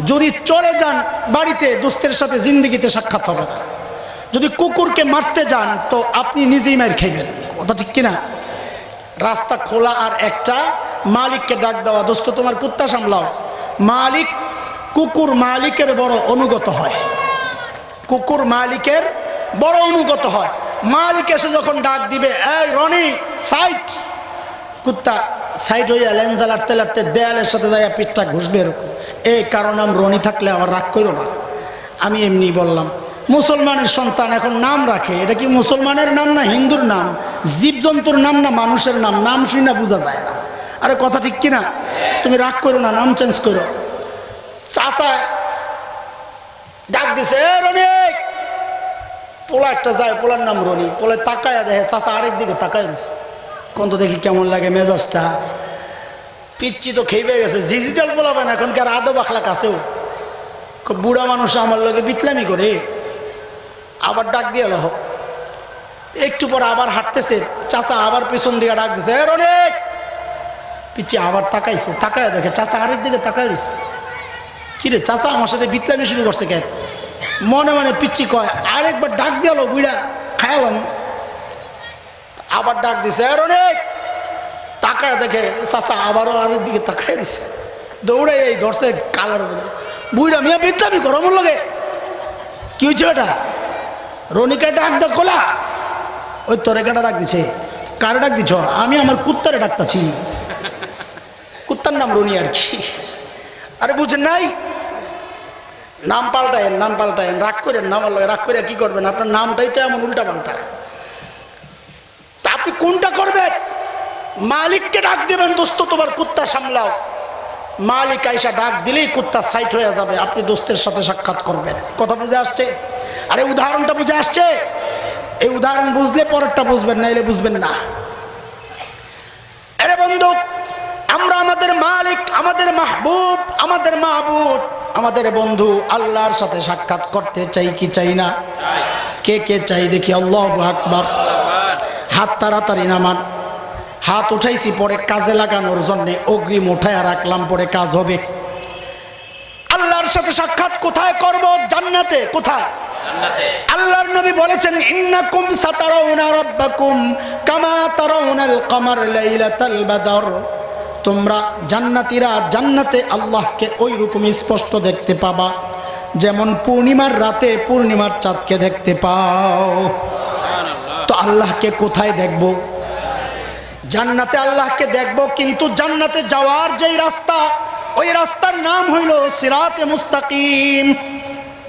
যদি চলে যান বাড়িতে, দোস্তের সাথে জিন্দেগিতে সাক্ষাৎ হবে না। যদি কুকুরকে মারতে যান তো আপনি নিজেই মার খাইবেন, কথা ঠিক কিনা? রাস্তা খোলা। আর একটা, মালিককে ডাক দেওয়া, দোস্ত তোমার কুত্তা সামলাও। মালিক, কুকুর মালিকের বড় অনুগত হয়, কুকুর মালিকের বড় অনুগত হয়। মালিক এসে যখন ডাক দিবে, এই রনি সাইড, কুত্তা সাইড হইয়া লেঞ্জা লাড়তে লাড়তে দেয়ালের সাথে যাইয়া পিঠটা ঘুষবে এরকম। এই কারণ আমি রনি থাকলে আমার রাগ করো না, আমি এমনি বললাম। মুসলমানের সন্তান এখন নাম রাখে, এটা কি মুসলমানের নাম না হিন্দুর নাম? জীবজন্তুর নাম না মানুষের নাম? নাম শুনে না বোঝা যায় না। আরে কথা ঠিক কিনা? তুমি রাগ করো না, নাম চেঞ্জ করো। চাচা ডাক দিছে, এ রনি। পোলা একটা যায়, পোলার নাম রনি। পোলে তাকায়া দেখে চাচা আরেক দিকে তাকায় রয়েছে, কোন তো দেখি কেমন লাগে মেজাজটা। পিচ্ছি তো খেয়ে পেয়ে গেছে, ডিজিটাল বলাবেন এখনকার আদব আখলাক আছেও। বুড়া মানুষ আমার লোকে বিতলামি করে, আবার ডাক দিয়ে লহ। একটু পর আবার হাঁটতেছে, চাচা আবার পেছন দিকে ডাক দিছে, অনেক পিচ্ছি আবার তাকাইছে, তাকায় দেখে চাচা আরেক দিকে তাকায় রয়েছে। কিরে চাচা আমার সাথে বিতলামি শুরু করছে কেন? মনে মনে পিচ্ছি কয়, আরেকবার ডাক দিয়ে এলো, বুড়া খায়ালাম। আবার ডাক দিছে, অনেক তাকায় দেখে চাচা আবারও আরেক দিকে তাকায় রয়েছে। দৌড়ে এই ধরছে কালার বলে, বুড়া মিয়া বিতলামি করো আমার লগে। কি হয়েছে বেটা? রনিকায় ডাক দে খোলা। ওই তোরে কাটা ডাক দিছে। কারে ডাক দিছ? আমি আমার কুত্তারে ডাকতাছি, কুত্তার নাম রনি আর কি। আরে বুঝেন নাই, নাম পাল্টায়েন, নাম পাল্টায়েন, রাগ করেন না আমার লগে। রাগ করে কি করবেন? আপনার নামটাই তো এমন উল্টা পাল্টা। তা আপনি কোনটা করবেন? মালিককে ডাক দেবেন, দোস্ত তোমার কুত্তা সামলাও। মালিক আইসা ডাক দিলেই কুত্তা সাইট হয়ে যাবে, আপনি দোস্তের সাথে সাক্ষাৎ করবেন। কথা বুঝে আসছে? আরে উদাহরণটা বুঝে আসছে? এই উদাহরণ বুঝলে পরেরটা বুঝবেন, নাইলে বুঝবেন না। আরে বন্ধু, আমরা আমাদের মালিক, আমাদের মাহবুব, আমাদের মাহবুব, আমাদের বন্ধু আল্লাহর সাথে সাক্ষাৎ করতে চাই কি চাই না? কে কে চাই দেখি? আল্লাহু আকবার। হাত তাড়াতাড়ি নামান। হাত উঠাইছি পরে কাজে লাগানোর জন্য, অগ্রিম উঠায় রাখলাম, পরে কাজ হবে। আল্লাহর সাথে সাক্ষাৎ কোথায় করব? জান্নাতে। কোথায়? আল্লাহর নবী বলেছেন, ইন্নাকুম সাতারাউনা রাব্বাকুম কামা তারাউনাল কমার লাইলাতাল বদর। তোমরা জান্নাতীরা জান্নাতে আল্লাহকে ওই রকম স্পষ্ট দেখতে পাবা যেমন পূর্ণিমার রাতে পূর্ণিমার চাঁদকে দেখতে পাও। তো আল্লাহকে কোথায় দেখব? জান্নাতে আল্লাহকে দেখব, কিন্তু জান্নাতে যাওয়ার যেই রাস্তা, ওই রাস্তার নাম হইল সিরাতে মুস্তাকিম।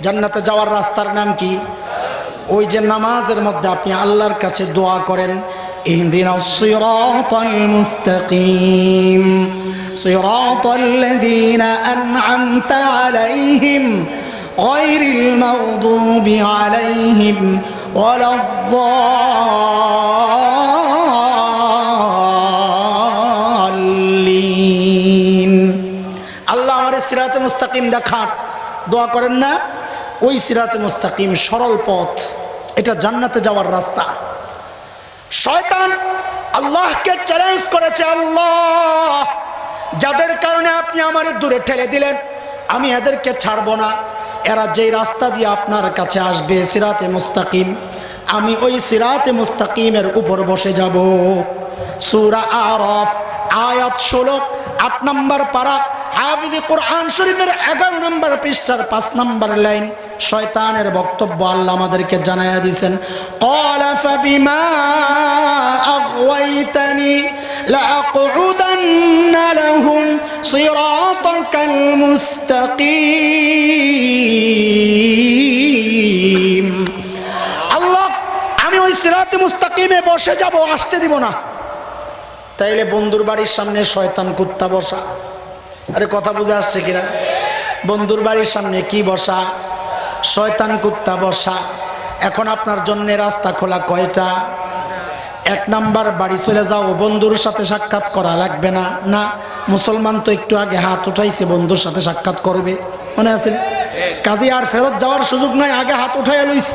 জান্নাতে যাওয়ার রাস্তার নাম কি? ওই যে নামাজের মধ্যে আপনি আল্লাহর কাছে দোয়া করেন, ইহদিনাস সিরাতাল মুস্তাকিম সিরাতাল্লাযীনা আন'আমতা আলাইহিম গায়রিল মাগদুবি আলাইহিম ওয়ালাদ-দাল্লিন। আল্লাহ আমারে সিরাতে মুস্তাকিম দেখান। দোয়া করেন না? ওই সিরাতে মুস্তাকিম, সরল পথ, এটা জান্নাতে যাওয়ার রাস্তা। শয়তান আল্লাহকে চ্যালেঞ্জ করেছে, আল্লাহ যাদের কারণে আপনি আমারে দূরে ঠেলে দিলেন, আমি এদেরকে ছাড়বো না। এরা যেই রাস্তা দিয়ে আপনার কাছে আসবে সিরাতে মুস্তাকিম, আমি ওই সিরাতে মুস্তাকিমের উপর বসে যাব। সূরা আরাফ আয়াত 16, 8 নম্বর পারা, হাফিজ কোরআন শরীফের 11 নম্বর পৃষ্ঠার 5 নম্বর লাইন। শয়তানের বক্তব্য আল্লাহ আমাদেরকে জানায়া দিয়েছেন, ক্বালা ফাবিমা আগওয়াইতানি লাআকউদান্না লাহুম সিরাতাকাল মুস্তাকিম। আল্লাহ, আমি ওই সিরাতে মুস্তাকিমে বসে যাব, আসতে দিব না। তাইলে বন্ধুর বাড়ির সামনে শয়তান কুত্তা বসা। আরে কথা বুঝে আসছে কিনা? বন্ধুর বাড়ির সামনে কি বসা? শয়তান কুত্তা বসা। এখন আপনার জন্য রাস্তা খোলা কয়টা? 1 নাম্বার, বাড়ি চলে যাও, বন্ধুর সাথে সাক্ষাৎ করা লাগবে না। না, মুসলমান তো একটু আগে হাত উঠাইছে, বন্ধুর সাথে সাক্ষাৎ করবে, মনে আছে? কাজে আর ফেরত যাওয়ার সুযোগ নাই, আগে হাত উঠাইয়া লইছে।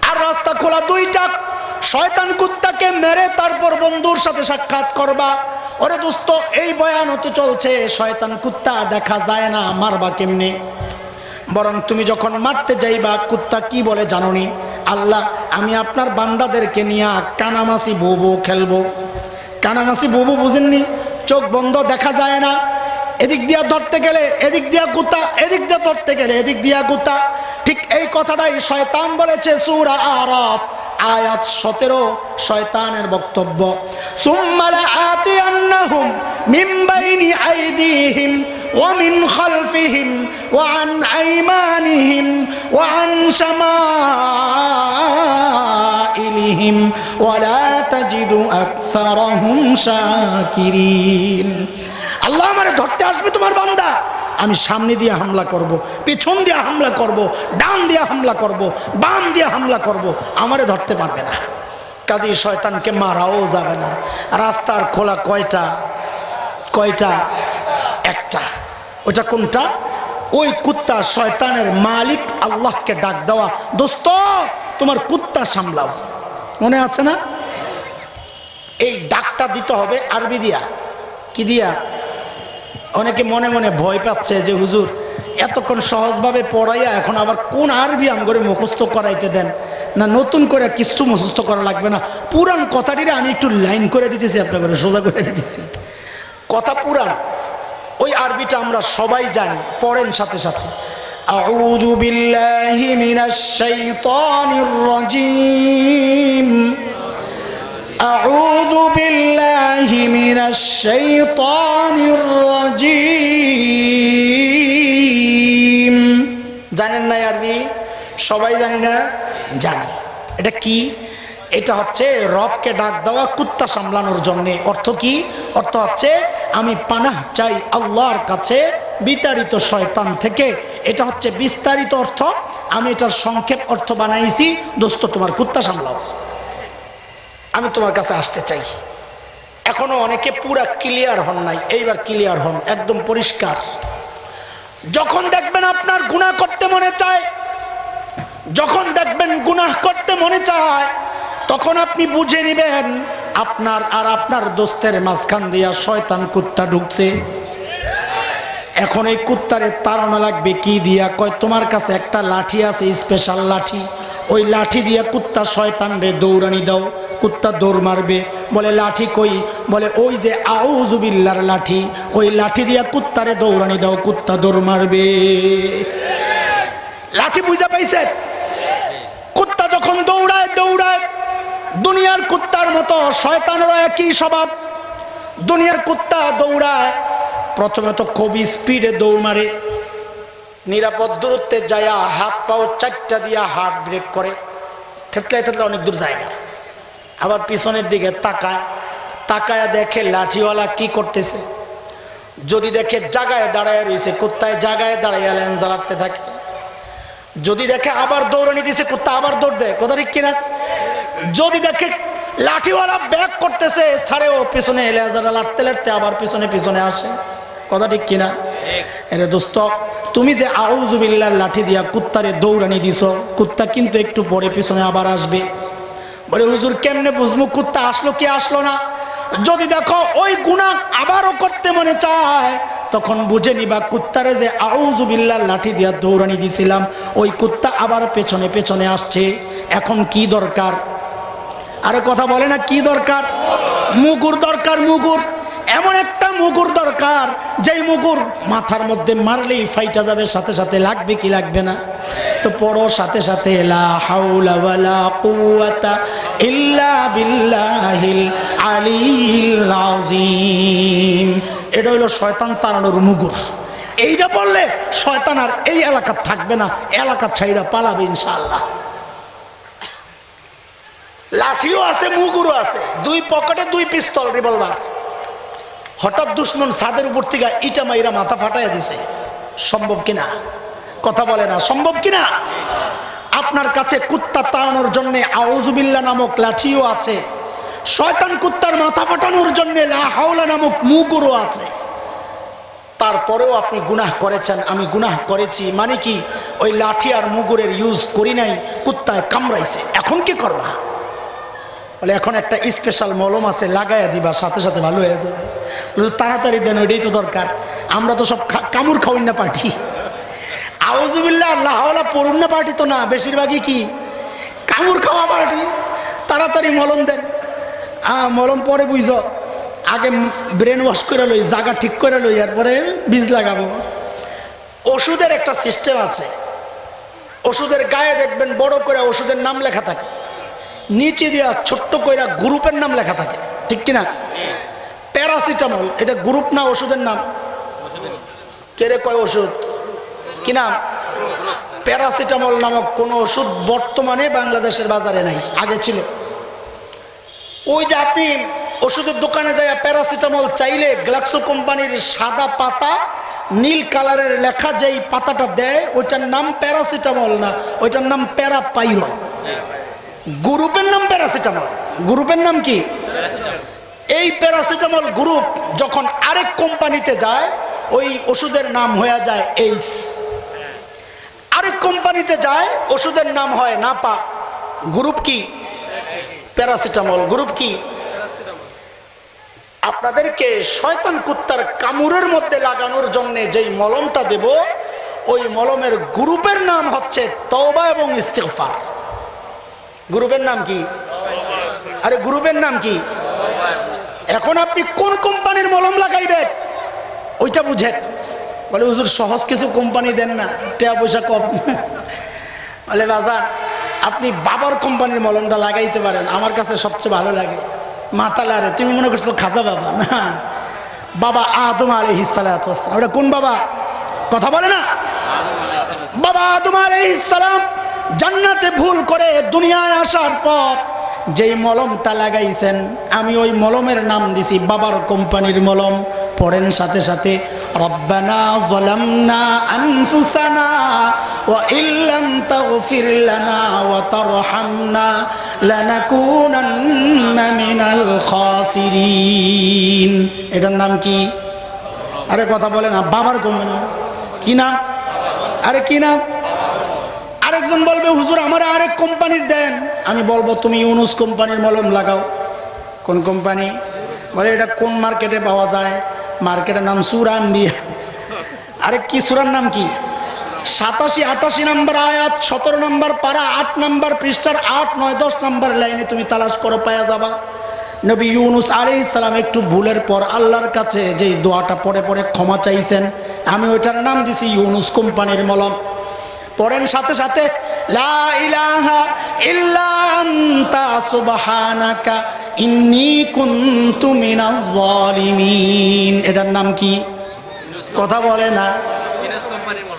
আর রাস্তা খোলা 2টা। শয়তান কুত্তাকে মেরে তারপর বন্ধুর সাথে সাক্ষাৎ করবা। ওরে দোস্ত, এই বয়ান হতে চলছে, শয়তান কুত্তা দেখা যায় না, মারবা কেমনে? বরং তুমি যখন মারতে যাইবা, কুত্তা কি বলে জানোনি? আল্লাহ, আমি আপনার বান্দাদেরকে নিয়ে কানামাসি বউ খেলবো। কানামাসি বউ বুঝেননি? চোখ বন্ধ, দেখা যায় না, এদিক দিয়া ধরতে গেলে এদিক দিয়া গুতা, এদিক দিয়া ধরতে গেলে এদিক দিয়া গুতা। ঠিক এই কথাটাই শয়তান বলেছে সূরা আরাফ আয়াত 17, শয়তানের বক্তব্য। সুম্মা লাআতিয়ান্নাহুম মিন বাইনি আইদিহিম ওয়া মিন খালফিহিম ওয়া আন আইমানিহিম ওয়া আন শামাইলিহিম ওয়া লা তাজিদু আকসারাহুম শাকিরিন। আল্লাহ আমারে ধরতে আসবে তোমার বান্দা, আমি সামনে দিয়ে হামলা করব, পিছন দিয়ে হামলা করব, ডান দিয়ে হামলা করব, বাম দিয়ে হামলা করব, আমারে ধরতে পারবে না। কাজেই শয়তানকে মারাও যাবে না। রাস্তার খোলা কয়টা? কয়টা? একটা। ওটা কোনটা? ওই কুত্তা শয়তানের মালিক আল্লাহকে ডাক দেওয়া, দোস্ত তোমার কুত্তা সামলাও, মনে আছে না? এই ডাকটা দিতে হবে আরবি দিয়া। কি দিয়া? অনেকে মনে মনে ভয় পাচ্ছে যে হুজুর এতক্ষণ সহজভাবে পড়াইয়া এখন আবার কোন আরবি আমগরে মুখস্থ করাইতে দেন না, নতুন করে কিছু মুখস্থ করা লাগবে না, পুরান কথাটিরে আমি একটু লাইন করে দিতেছি, আপনাদের সোজা করে দিতেছি। কথা পুরান, ওই আরবিটা আমরা সবাই জানি, পড়েন সাথে সাথে। আউযু বিল্লাহি মিনাশ শাইতানির রাজীম, আউযু বিল্লাহি মিনাশ শাইতানির রাজীম। জানেন না আরবি? সবাই জানি না? জানি। এটা কি? এটা হচ্ছে রবকে ডাক দেওয়া কুত্তা সামলানোর জন্যে। অর্থ কি? অর্থ হচ্ছে আমি পানাহ চাই আল্লাহর কাছে বিতাড়িত শয়তান থেকে। এটা হচ্ছে বিস্তারিত অর্থ, আমি এটার সংক্ষেপ অর্থ বানাইছি, দোস্ত তোমার কুত্তা সামলাও, আমি তোমার কাছে আসতে চাই। এখনো অনেকে পুরা ক্লিয়ার হন নাই, এইবার ক্লিয়ার হন, একদম পরিষ্কার। যখন দেখবেন আপনার গুনাহ করতে মনে চায়, যখন দেখবেন গুনাহ করতে মনে চায়, তখন আপনি বুঝে নেবেন আপনার আর আপনার দোস্তের মাঝখান দিয়া শয়তান কুত্তা ঢুকছে। এখন এই কুত্তারে তাড়ানো লাগবে কি দিয়া? কয় তোমার কাছে একটা লাঠি আছে, স্পেশাল লাঠি, ওই লাঠি দিয়া কুত্তা শয়তান রে দৌড়ানি দাও, কুত্তা দৌড় মারবে। বলে লাঠি কই? বলে ওই যে আউযু বিল্লাহর লাঠি, ওই লাঠি দিয়া কুত্তারে দৌড়ানি দাও, কুত্তা দৌড় মারবে। লাঠি বুঝা পাইছেন? কুত্তা যখন দৌড়ায় দৌড়ায়, দুনিয়ার কুত্তার মতো শয়তানেরও একই স্বভাব। দুনিয়ার কুত্তা দৌড়ায়, প্রথমে তো খুবই স্পিডে দৌড় মারে, নিরাপদ দূরত্বে যায় হাত পাও চারটা দিয়া হার্ট ব্রেক করে, থেতলে থেতলে অনেক দূর জায়গা। আবার পিছনের দিকে তাকায়, তাকায় দেখে লাঠিওয়ালা কি করতেছে। যদি দেখে জায়গায় দাঁড়ায় রয়েছে, কুত্তায় জায়গায় দাঁড়াইয়া লেন জ্বালাতে থাকে। যদি দেখে আবার দৌড়ানি দিছে, কুত্তা আবার দৌড় দেয়, কথা ঠিক কিনা? যদি দেখে লাঠিওয়ালা ব্যাক করতেছে, ছাড়ে ও পিছনে লেজারা লাটতে লাটতে আবার পিছনে পিছনে আসে, কথা ঠিক কিনা? এরে দোস্ত, তুমি যে আউযু বিল্লাহর লাঠি দিয়া কুত্তারে দৌড়ানি দিছ, কুত্তা কিন্তু একটু পরে পিছনে আবার আসবে। বলে হুজুর কেমনে বুঝবো কুত্তা আসলো কি আসলো না? যদি দেখো ওই গুনাহ আবারও করতে মনে চায়, তখন বুঝে নিবা কুত্তারে যে আউযু বিল্লাহর লাঠি দিয়া দৌড়ানি দিছিলাম, ওই কুত্তা আবার পেছনে পেছনে আসছে। এখন কি দরকার? আরে কথা বলে না, কি দরকার? মুগুর দরকার, মুগুর। এমন একটা মুগুর দরকার, যেই মুগুর মাথার মধ্যে মারলেই ফাইটা যাবে, সাথে সাথে লাগবে কি লাগবে না? তো পড়ো সাথে সাথে, লা হাওলা ওয়ালা কুওয়াতা ইল্লা বিল্লাহিল আলিয়্যিল আযীম। এটা হলো শয়তান তাড়ানোর মুগুর। এইটা বললে শয়তান আর এই এলাকা থাকবে না, এলাকা ছাইড়া পালাবে ইনশাআল্লাহ। লাঠিও আছে, মুগুরও আছে, দুই পকেটে দুই পিস্তল, রিভলভার। হঠাৎ দুশ্মন ছাদের উপর থেকে ইটা মাইরা মাথা ফাটাইয়া দিছে, সম্ভব কিনা? কথা বলে না, সম্ভব কিনা? আপনার কাছে কুত্তা তাড়ানোর জন্য আউযু বিল্লাহ নামক লাঠিও আছে, শয়তান কুত্তার মাথা ফাটানোর জন্য লা হাওলা নামক মুগুরও আছে। তারপরেও আপনি গুনাহ করেছেন, আমি গুনাহ করেছি, মানে কি ওই লাঠি আর মুগুরের ইউজ করি নাই, কুত্তায় কামড়াইছে, এখন কি করবা? বলে এখন একটা স্পেশাল মলম আছে, লাগাইয়া দিবা, সাথে সাথে ভালো হয়ে যাবে। তাড়াতাড়ি দেন, ওইটাই তো দরকার। আমরা তো সব কামড় খাওয়াই না পার্টি, আউযু বিল্লাহ আল্লাহ হাওলা পড়ুন না পার্টি তো না, বেশিরভাগই কি কামড় খাওয়া পার্টি। তাড়াতাড়ি মলম দেন। মলম পরে বুঝ, আগে ব্রেন ওয়াশ করে লই, জায়গা ঠিক করে লই, এরপরে বীজ লাগাবো। ওষুধের একটা সিস্টেম আছে, ওষুধের গায়ে দেখবেন বড় করে ওষুধের নাম লেখা থাকে, নিচে দিয়া ছোট্ট কইরা গ্রুপের নাম লেখা থাকে, ঠিক কিনা? প্যারাসিটামল, এটা গ্রুপ না ওষুধের নাম? কেরে কয় ওষুধ কি নাম? প্যারাসিটামল নামক কোন ওষুধ বর্তমানে বাংলাদেশের বাজারে নাই, আগে ছিল। ওই যে আপনি ওষুধের দোকানে যায় প্যারাসিটামল চাইলে গ্লাক্সো কোম্পানির সাদা পাতা নীল কালারের লেখা যেই পাতাটা দেয়, ওইটার নাম প্যারাসিটামল না, ওইটার নাম প্যারাপাইরন। গ্রুপের নাম প্যারাসিটামল, গ্রুপের নাম কি? এই প্যারাসিটামল গ্রুপ যখন আরেক কোম্পানিতে যায় ওই ওষুধের নাম হয়ে যায় এইস। আরেক কোম্পানিতে যায় ওষুধের নাম হয় নাপা। গ্রুপ কি? প্যারাসিটামল। গ্রুপ কি? আপনাদেরকে শয়তান কুত্তার কামড়ের মধ্যে লাগানোর জন্য যেই মলমটা দেব ওই মলমের গ্রুপের নাম হচ্ছে তওবা এবং ইস্তিগফার। গ্রুপের নাম কি? আরে গ্রুপের নাম কি? এখন আপনি কোন কোম্পানির মলম লাগাইবেন ওইটা বুঝেন। বলে হুজুর সহজ কিছু কোম্পানি দেন না, টাকা পয়সা কম। বলে বাজার আপনি বাবার কোম্পানির মলমটা লাগাইতে পারেন, আমার কাছে সবচেয়ে ভালো লাগে। মাতালে আরে তুমি মনে করছো খাজা বাবা? না, বাবা আদম আলাইহিস সালাতু ওয়াস সালাম। ওটা কোন বাবা? কথা বলে না। বাবা আদম আলাইহিস সালাম জান্নাতে ভুল করে দুনিয়ায় আসার পর যেই মলমটা লাগাইছেন আমি ওই মলমের নাম দিছি বাবার কোম্পানির মলম। পড়েন সাথে সাথে, রব্বানা যালামনা আনফুসানা ওয়া ইল্লাম তাগফির লানা ওয়া তারহামনা লানাকুনান্না মিনাল খাসিরিন। এটার নাম কি? আরে কথা বলে না। বাবার কোম্পানি কি নাম? আরে কি নাম? আরেকজন বলবে হুজুর আমার আরেক কোম্পানির দেন। আমি বলবো তুমি ইউনুস কোম্পানির মলম লাগাও। কোন কোম্পানি? বলে এটা কোন মার্কেটে পাওয়া যায়? মার্কেটের নাম সূরা আম্বিয়া। আরে কি সূরার নাম কি? 87-88 নম্বর আয়াত, 17 নম্বর পারা, 8 নম্বর পৃষ্ঠার 8, 9, 10 নম্বর লাইনে তুমি তালাশ করো, পাওয়া যাবা। নবী ইউনুস আলাইহিস সালাম একটু ভুলের পর আল্লাহর কাছে যেই দোয়াটা পড়ে পড়ে ক্ষমা চাইছেন আমি ওইটার নাম দিছি ইউনুস কোম্পানির মলম। পড়েন সাথে সাথে, লা ইলাহা ইল্লা আনতা সুবহানাকা ইন্নী কুনতু মিনাজ জালিমিন। এটার নাম কি? কথা বলে না।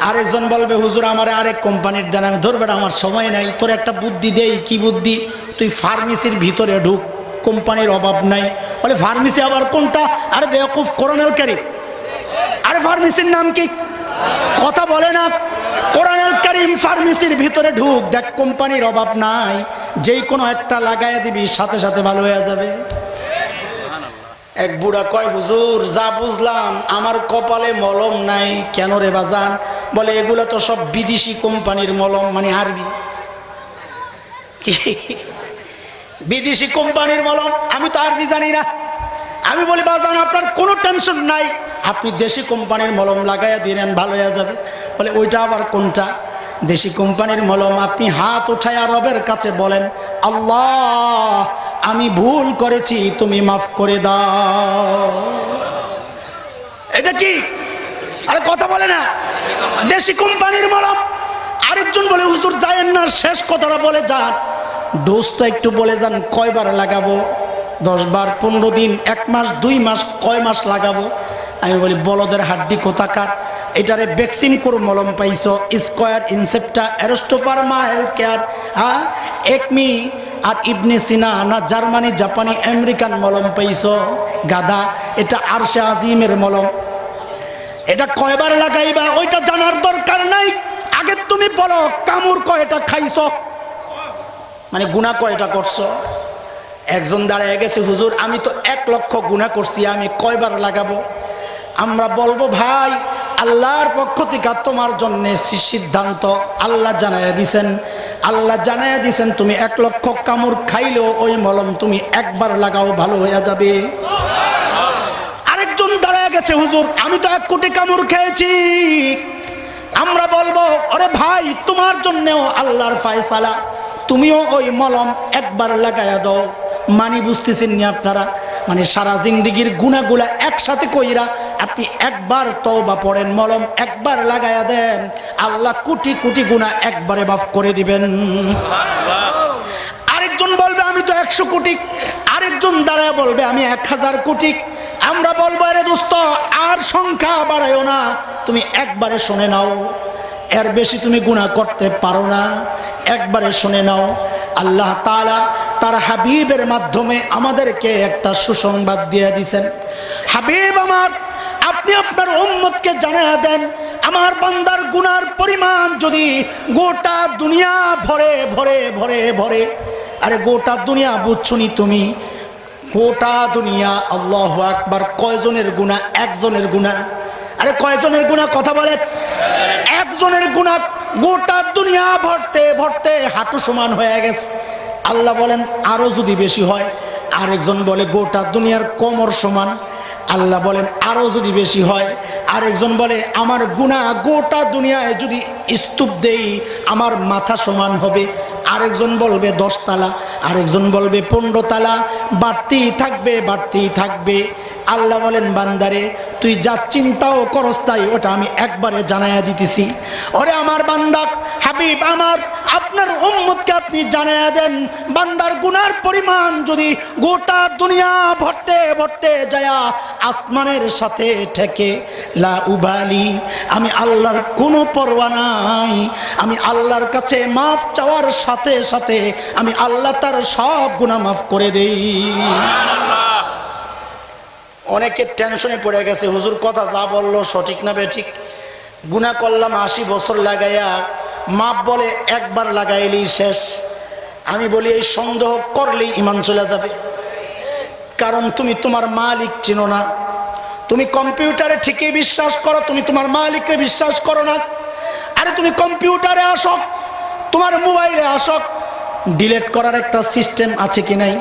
আরেকজন বলবে হুজুর আমার আরেক কোম্পানির দেন। আমি ধরবে আমার সময় নাই, তোর একটা বুদ্ধি দেই। কি বুদ্ধি? তুই ফার্মেসির ভিতরে ঢুক, কোম্পানির অভাব নাই। বলে ফার্মেসি আবার কোনটা? আরে বেওকুফ, কোরআনুল কারীম। আরে ফার্মেসির নাম কি? কথা বলে না। কোরআনুল কারীম ফার্মেসির ভিতরে ঢুক, দেখ কোম্পানির অভাব নাই, যেই কোনো একটা লাগাইয়া দিবি সাথে সাথে ভালো হয়ে যাবে। এক বুড়া কয় হুজুর যা বুঝলাম আমার কপালে মলম নাই। কেন রে বাজান? বলে এগুলো তো সব বিদেশি কোম্পানির মলম, মানে আরবি। কি বিদেশি কোম্পানির মলম? আমি তো আরবি জানি না। আমি বলি বাজান আপনার কোনো টেনশন নাই, আপনি দেশি কোম্পানির মলম লাগাইয়া দিলেন ভালো হয়ে যাবে। বলে ওইটা আবার কোনটা? দেশি কোম্পানির মলম আপনি হাত উঠায়া রবের কাছে বলেন, আল্লাহ আমি ভুল করেছি, তুমি মাফ করে দাও। এটা কি? আরে কথা বলে না। দেশি কোম্পানির মলম। আরেকজন বলে হুজুর যায়েন না, শেষ কথাটা বলে যান, ডোজটা একটু বলে যান কয়বার লাগাবো? 10 বার, 15 দিন, 1 মাস, 2 মাস, কয় মাস লাগাবো? আমি বলি বলদের হাড্ডি কোথাকার, এটারে ভ্যাকসিন করে মলম পাইছো, স্কয়ার, ইনসেপ্টা, অ্যারোস্টোফার্মা হেলথ কেয়ার, হ্যাঁ একমি আর ইবনে সিনা না জার্মানি, জাপানি, আমেরিকান মলম পাইছো গাদা। এটা আরশে আজিমের মলম। এটা কয়বার লাগাইবা ওইটা জানার দরকার নাই, আগে তুমি বলো কামড় কয়টা খাইছো, মানে গুনাহ কয়টা করছো। একজন দাঁড়ায় গেছে, হুজুর আমি তো 1 লক্ষ গুনাহ করছি, আমি কয়বার লাগাবো? আমরা বলবো ভাই আল্লাহর পক্ষ থেকে তোমার জন্য সিদ্ধান্ত আল্লাহ জানাইয়া দিছেন। আল্লাহ জানাইয়া দিছেন তুমি 1 লক্ষ কামড় খাইলেও ওই মলম তুমি একবার লাগাও ভালো হয়ে যাবে। আরেকজন দাঁড়ায় গেছে, হুজুর আমি তো 1 কোটি কামড় খেয়েছি। আমরা বলবো আরে ভাই তোমার জন্যও আল্লাহর ফয়সালা, তুমিও ওই মলম একবার লাগাইয়া দাও। মানি বুঝতেছেন নি আপনারা? মানে সারা জিন্দেগির গুনাহগুলা একসাথে কইরা আপনি একবার তওবা পড়েন, মলম একবার লাগাইয়া দেন, আল্লাহ কোটি কোটি গুনাহ একবারে মাফ করে দিবেন। আরেকজন বলবে আমি তো 100 কোটি, আরেকজন দাঁড়ায় বলবে আমি 1000 কোটি। আমরা বলবো আরে দোস্ত আর সংখ্যা বাড়ায়ও না, তুমি একবারে শুনে নাও, এর বেশি তুমি গুনাহ করতে পারো না, একবারে শুনে নাও। আল্লাহ তাআলা তার হাবিবের মাধ্যমে আমাদেরকে একটা সুসংবাদ দিয়ে দিয়েছেন। হাবিব আমার, আপনি আপনার উম্মতকে জানায়া দেন আমার বান্দার গুনার পরিমাণ যদি গোটা দুনিয়া ভরে ভরে ভরে ভরে, আরে গোটা দুনিয়া বুঝছনি তুমি, গোটা দুনিয়া, আল্লাহু আকবার, কয়জনের গুনাহ? একজনের গুনাহ। আরে কয়জনের গুনাহ কথা বলেন? একজনের গুনাহ গোটা দুনিয়া ভরতে ভরতে হাঁটু সমান হয়ে গেছে। আল্লাহ বলেন আরো যদি বেশি হয়। আরেকজন বলে গোটা দুনিয়ার কোমর সমান। আল্লাহ বলেন আরো যদি বেশি হয়। আরেকজন বলে আমার গুনাহ গোটা দুনিয়ায় যদি স্তূপ দেই আমার মাথা সমান হবে। আরেকজন বলবে 10 তালা, আরেকজন বলবে 15 তালা, বাড়তেই থাকবে বাড়তেই থাকবে। আল্লাহ বলেন বান্দারে তুই যা চিন্তাও করস তাই ওটা আমি একবারে জানাইয়া দিতেছি। ওরে আমার বান্দা হাবিব আমার, আপনার উম্মতকে আপনি জানাইয়া দেন বান্দার গুনার পরিমাণ যদি গোটা দুনিয়া ভরতে ভরতে যায়া আসমানের সাথে ঠেকে, লা উবালি, আমি আল্লাহর কোনো পরোয়া নাই। আমি আল্লাহর কাছে মাফ চাওয়ার সাথে সাথে আমি আল্লাহ তার সব গুনাহ মাফ করে দেই। অনেকে টেনশনে পড়ে গেছে, হুজুর কথা যা বললো সঠিক না বেঠিক? গুনাহ করলাম 80 বছর লাগাইয়া, মাপ বলে একবার লাগাইলেই শেষ। আমি বলি এই সন্দেহ করলেই ঈমান চলে যাবে। কারণ তুমি তোমার মালিক চিনো না। তুমি কম্পিউটারে ঠিকই বিশ্বাস করো, তুমি তোমার মালিককে বিশ্বাস করো না। আরে তুমি কম্পিউটারে আসো, তোমার মোবাইলে আসো, ডিলিট করার একটা সিস্টেম আছে কি নাই?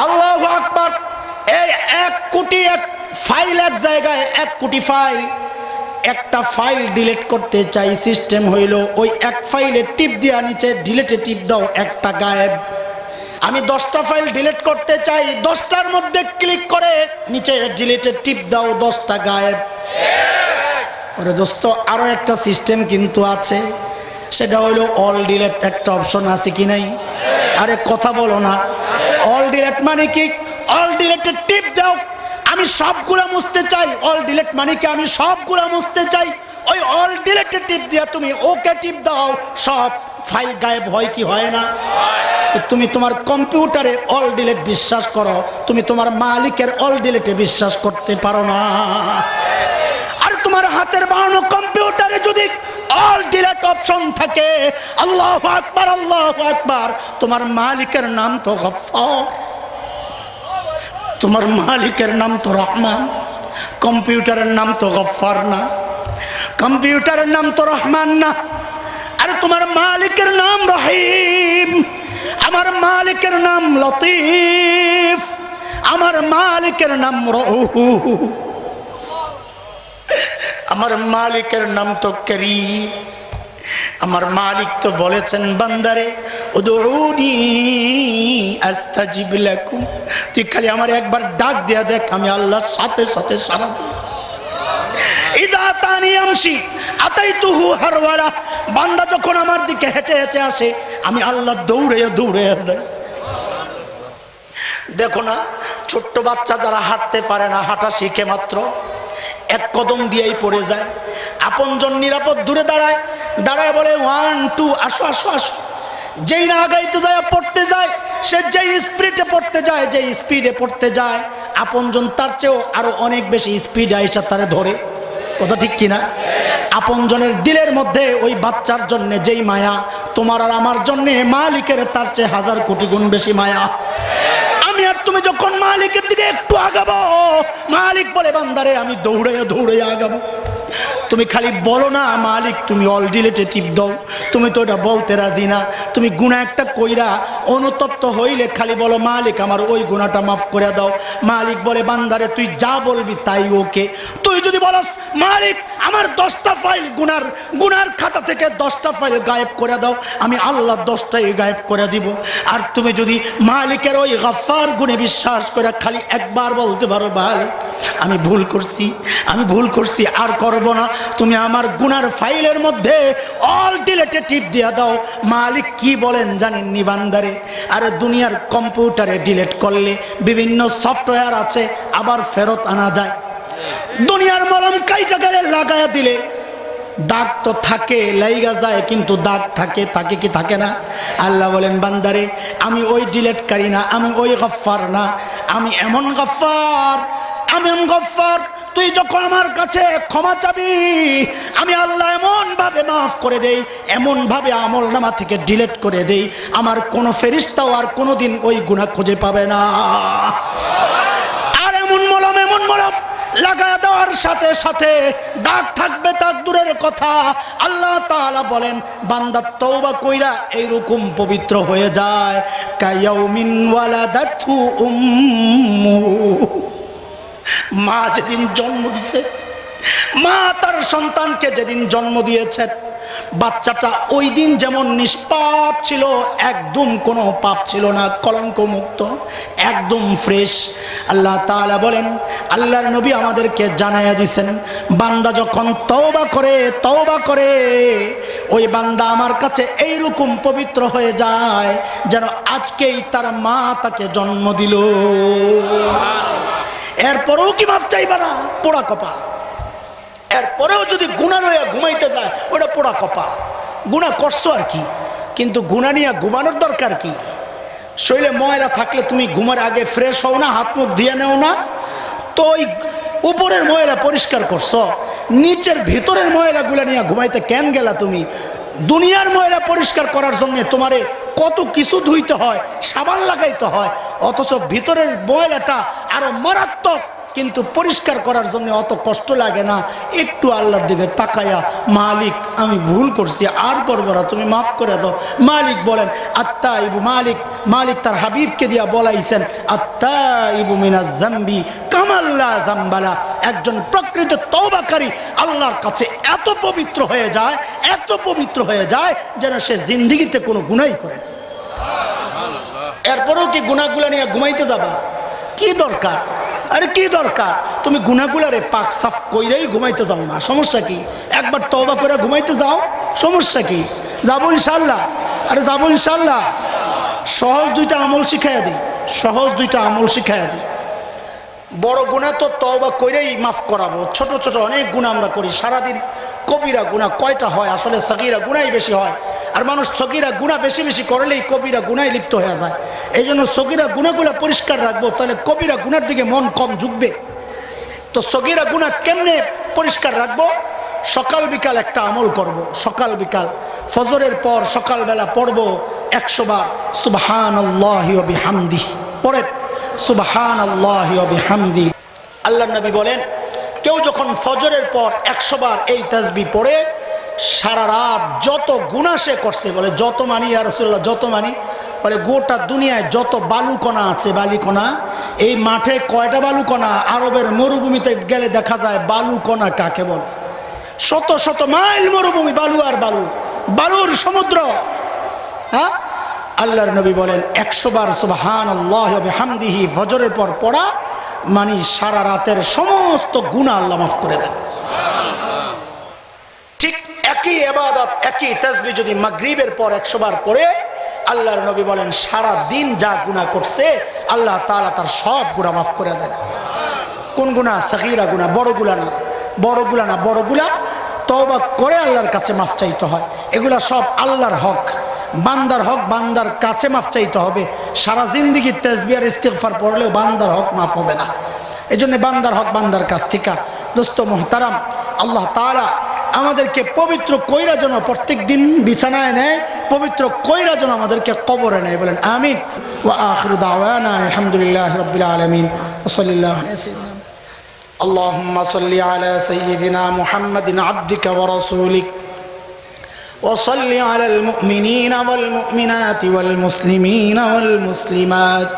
আল্লাহু আকবার। এই 1 কোটি ফাইল এক জায়গায়, 1 কোটি ফাইল, একটা ফাইল ডিলিট করতে চাই, সিস্টেম হইল ওই এক ফাইলে টিপ দিয়া নিচে ডিলিটে টিপ দাও, একটা গায়েব। আমি 10টা ফাইল ডিলিট করতে চাই, 10টার মধ্যে ক্লিক করে নিচে ডিলিটে টিপ দাও, 10টা গায়েব। ওরে দোস্ত আরো একটা সিস্টেম কিন্তু আছে, সেটা হইলো অল ডিলিট, একটা অপশন আছে কি নাই? আরে কথা বলো না। অল ডিলিট মানে কি? অল ডিলিটে টিপ দাও, আমি সবগুলা মুছতে চাই। অল ডিলিট মানে কি? আমি সবগুলা মুছতে চাই। ওই অল ডিলিটে টিপ দিয়া তুমি ওকে টিপ দাও, সব ফাইল গায়েব হয় কি হয় না? তুমি তোমার কম্পিউটারে অল ডিলিট বিশ্বাস করো, তুমি তোমার মালিকের অল ডিলিটে বিশ্বাস করতে পারো না। আর তোমার হাতের বানানো কম্পিউটারে যদি অল ডিলিট অপশন থাকে, আল্লাহু আকবার আল্লাহু আকবার, তোমার মালিকের নাম তো গফফার, তোমার মালিকের নাম তো রহমান। কম্পিউটারের নাম তো গফফার না, কম্পিউটারের নাম তো রহমান না। আরে তোমার মালিকের নাম রহিম, আমার মালিকের নাম লতিফ, আমার মালিকের নাম রউফ, আমার মালিকের নাম তো করিম। আমার মালিক তো বলেছেন বান্দারে উদউনি আস্তাজিব লাকুম, তুই খালি আমার একবার ডাক দিয়া দেখ, আমি আল্লাহর সাথে সাথে সাড়া দিই। ইদা তানি আমশি আতাইতুহু হারওয়ালা, বান্দা যখন আমার দিকে হেঁটে হেঁটে আসে আমি আল্লাহ দৌড়ে দৌড়ে যাই। দেখো না ছোট্ট বাচ্চা যারা হাঁটতে পারে না, হাঁটা শিখে মাত্র, 1 কদম দিয়েই পড়ে যায়। আপনজন নিরাপদ দূরে দাঁড়ায়, দাঁড়ায় বলে 1 2 আসো আসো আসো। যেই না আগাইতে যায় পড়তে যায়, সে যেই স্পিডে পড়তে যায়, যেই স্পিডে পড়তে যায়, আপনজন তার চেয়েও আরো অনেক বেশি স্পিডে আইসা তারে ধরে। কথা ঠিক কিনা? আপনজনের দিলের মধ্যে ওই বাচ্চার জন্য যেই মায়া, তোমার আর আমার জন্য মালিকের তার চেয়ে 1000 কোটি গুণ বেশি মায়া। আমি আর তুমি যখন মালিকের দিকে একটু আগাবো, মালিক বলে বান্দারে আমি দৌড়ে দৌড়ে আগাবো। তুমি খালি বলো না মালিক তুমি অল ডিলিটে টিপ দাও, তুমি তো ওটা বলতে রাজি না। তুমি গুনাহ একটা কইরা অনুতপ্ত হইলে খালি বলো মালিক আমার ওই গুনাহটা মাফ করে দাও। মালিক বলে বান্দারে তুই যা বলবি তাই ওকে। তুই যদি বলস মালিক আমার 10টা ফাইল গুনার খাতা থেকে 10টা ফাইল গায়েব করে দাও, আমি আল্লাহ 10টাই গায়েব করে দিব। আর তুমি যদি মালিকের ওই গফফার গুণে বিশ্বাস করে খালি একবার বলতে পারো মালিক আমি ভুল করছি, আমি ভুল করছি, আর করব না, তুমি আমার গুনার ফাইলের মধ্যে অল ডিলিটে টিপ দিয়া দাও। মালিক কি বলেন জানেন নি বান্দারে? আরে দুনিয়ার কম্পিউটারে ডিলিট করলে বিভিন্ন সফটওয়্যার আছে, আবার ফেরত আনা যায়। দুনিয়ার মলম কাইটা গেলে লাগায়া দিলে দাগ তো থাকে, লাইগা যায়, কিন্তু দাগ থাকে, থাকে কি থাকে না? আল্লাহ বলেন বান্দারে আমি ওই ডিলিটকারী না, আমি ওই গফফার না, আমি এমন গফফার, আমি এমন গফফার তুই যখন আমার কাছে ক্ষমা চাবি, আমি আল্লাহ এমন ভাবে মাফ করে দেই, এমন ভাবে আমলনামা থেকে ডিলিট করে দেই, আমার কোনো ফেরেশতাও আর কোনোদিন ওই গুনাহ খুঁজে পাবে না। আর এমন মলম লাগায় দেওয়ার সাথে সাথে দাগ থাকবে, তার দূরের কথা। আল্লাহ তাআলা বলেন, বান্দা তওবা কইরা এইরকম পবিত্র হয়ে যায়, কায়াউমিন ওয়ালাদাতহু উম্মুহু। মা যেদিন জন্ম দিছে, মা তার সন্তানকে যেদিন জন্ম দিয়েছে, বাচ্চাটা ওই দিন যেমন নিষ্পাপ ছিল, একদম কোনো পাপ ছিল না, কলঙ্ক মুক্ত, একদম ফ্রেশ। আল্লাহ তাআলা বলেন, আল্লাহর নবী আমাদেরকে জানাইয়া দিছেন, বান্দা যখন তওবা করে ওই বান্দা আমার কাছে এইরকম পবিত্র হয়ে যায় যেন আজকেই তার মা তাকে জন্ম দিল। এরপরেও কি মাপ চাইবা না? পোড়া কপাল। এরপরেও যদি গুনাহ লইয়া ঘুমাইতে যায়, ওটা পোড়া কপাল। গুনাহ করছো আর কি, কিন্তু গুনাহ নিয়ে ঘুমানোর দরকার কি? শরীরে ময়লা থাকলে তুমি ঘুমার আগে ফ্রেশ হও না, হাত মুখ ধুয়ে নেও না? তো ওই উপরের ময়লা পরিষ্কার করছো, নিচের ভিতরের ময়লাগুলা নিয়ে ঘুমাইতে কেন গেলা তুমি? দুনিয়ার ময়লা পরিষ্কার করার জন্য তোমারে কত কিছু ধুইতে হয়, সাবান লাগাইতে হয়, অথচ ভিতরের ময়লাটা আরো মারাত্মক, কিন্তু পরিষ্কার করার জন্য অত কষ্ট লাগে না। একটু আল্লাহর দিকে তাকায়া, মালিক আমি ভুল করছি, আর করবো না, তুমি মাফ করে দাও। মালিক বলেন আত্তাইবু, মালিক তার হাবিবকে দিয়া বলাইছেন, আত্তাইবু মিনাজ যামবি কামাল্লা যামবালা। একজন প্রকৃত তওবাকারী আল্লাহর কাছে এত পবিত্র হয়ে যায় যেন সে জিন্দেগিতে কোনো গুনাহই করে না। এরপরেও কি গুনাহগুলা নিয়ে ঘুমাইতে যাবা? কি দরকার? আরে কি দরকার? তুমি গুনাহগুলারে পাক সাফ কইরাই ঘুমাইতে যাও না, সমস্যা কি? একবার তওবা করে ঘুমাইতে যাও, সমস্যা কি? যাবো ইনশাআল্লাহ। আরে যাবো ইনশাআল্লাহ। সহজ দুইটা আমল শিখাইয়া দিই। বড় গুনাহ তো তওবা কইরাই মাফ করাবো, ছোট ছোট অনেক গুনাহ আমরা করি সারাদিন। কবিরা গুনাহ কয়টা হয়? আসলে সগীরা গুনাহই বেশি হয়। আর মানুষ সগীরা গুনাহ বেশি করলেই কবিরা গুনাহে লিপ্ত হয়ে যায়। এই জন্য সগীরা গুনাহগুলো পরিষ্কার রাখবো, তাহলে কবিরা গুনার দিকে মন কম ঝুঁকবে। তো সগীরা গুনাহ কেমনে পরিষ্কার রাখবো? সকাল বিকাল একটা আমল করব। সকাল বিকাল ফজরের পর সকালবেলা পড়বো 100 বার সুবহানাল্লাহি ওয়া বিহামদিহি। পড়ে সুবহানাল্লাহি ওয়া বিহামদিহি। আল্লাহর নবী বলেন, কেউ যখন ফজরের পর 100 বার এই তাসবিহ পড়ে, সারা রাত যত গুনাহ সে করছে, বলে যত মানি ইয়া রাসূলুল্লাহ, যত মানি, বলে গোটা দুনিয়ায় যত বালুকণা আছে, বালিকণা, এই মাঠে কয়টা বালুকণা? আরবের মরুভূমিতে গেলে দেখা যায় বালুকণা কাকে বলে। শত শত মাইল মরুভূমি, বালু আর বালু, বালুর সমুদ্র। হ্যাঁ, আল্লাহর নবী বলেন 100 বার সুবহানাল্লাহি ওয়া বিহামদিহি ফজরের পর পড়া মানে সারা রাতের সমস্ত গুনাহ আল্লাহ মাফ করে দেন। ঠিক একই ইবাদত, একই তাসবিহ যদি মাগরিবের পর 100 বার পড়ে, আল্লাহর নবী বলেন সারা দিন যা গুনাহ করছে আল্লাহ তাআলা তার সব গুনাহ মাফ করে দেন। কোন গুনাহ? সগীরা গুনাহ, বড়গুলা না, বড়গুলা তওবা করে আল্লাহর কাছে মাফ চাইতে হয়। এগুলা সব আল্লাহর হক, বান্দার হক, বান্দার কাছে মাফ চাইতে হবে। সারা জিন্দেগি তাসবিহ আর ইস্তিগফার পড়লেও বান্দার হক মাফ হবে না। এই জন্য বান্দার হক বান্দার কাছ থেকে। দোস্ত মোহতারাম, আল্লাহ তাআলা আমাদেরকে পবিত্র কইরা যেন প্রত্যেক দিন বিছানায় নেয়, পবিত্র কইরা যেন আমাদেরকে কবরে নেয়, বলেন আমিন। ওয়া আখিরু দাওয়ানা আলহামদুলিল্লাহি রাব্বিল আলামিন ওয়া সাল্লাল্লাহু আলাইহি সাল্লাম। আল্লাহুম্মা সাল্লি আলা সাইয়্যিদিনা মুহাম্মাদিন আবদিকা ওয়া রাসূলিক ওয়া সাল্লি আলাল মুমিনিনা ওয়াল মুমিনাতি ওয়াল মুসলিমিনা ওয়াল মুসলিমাত।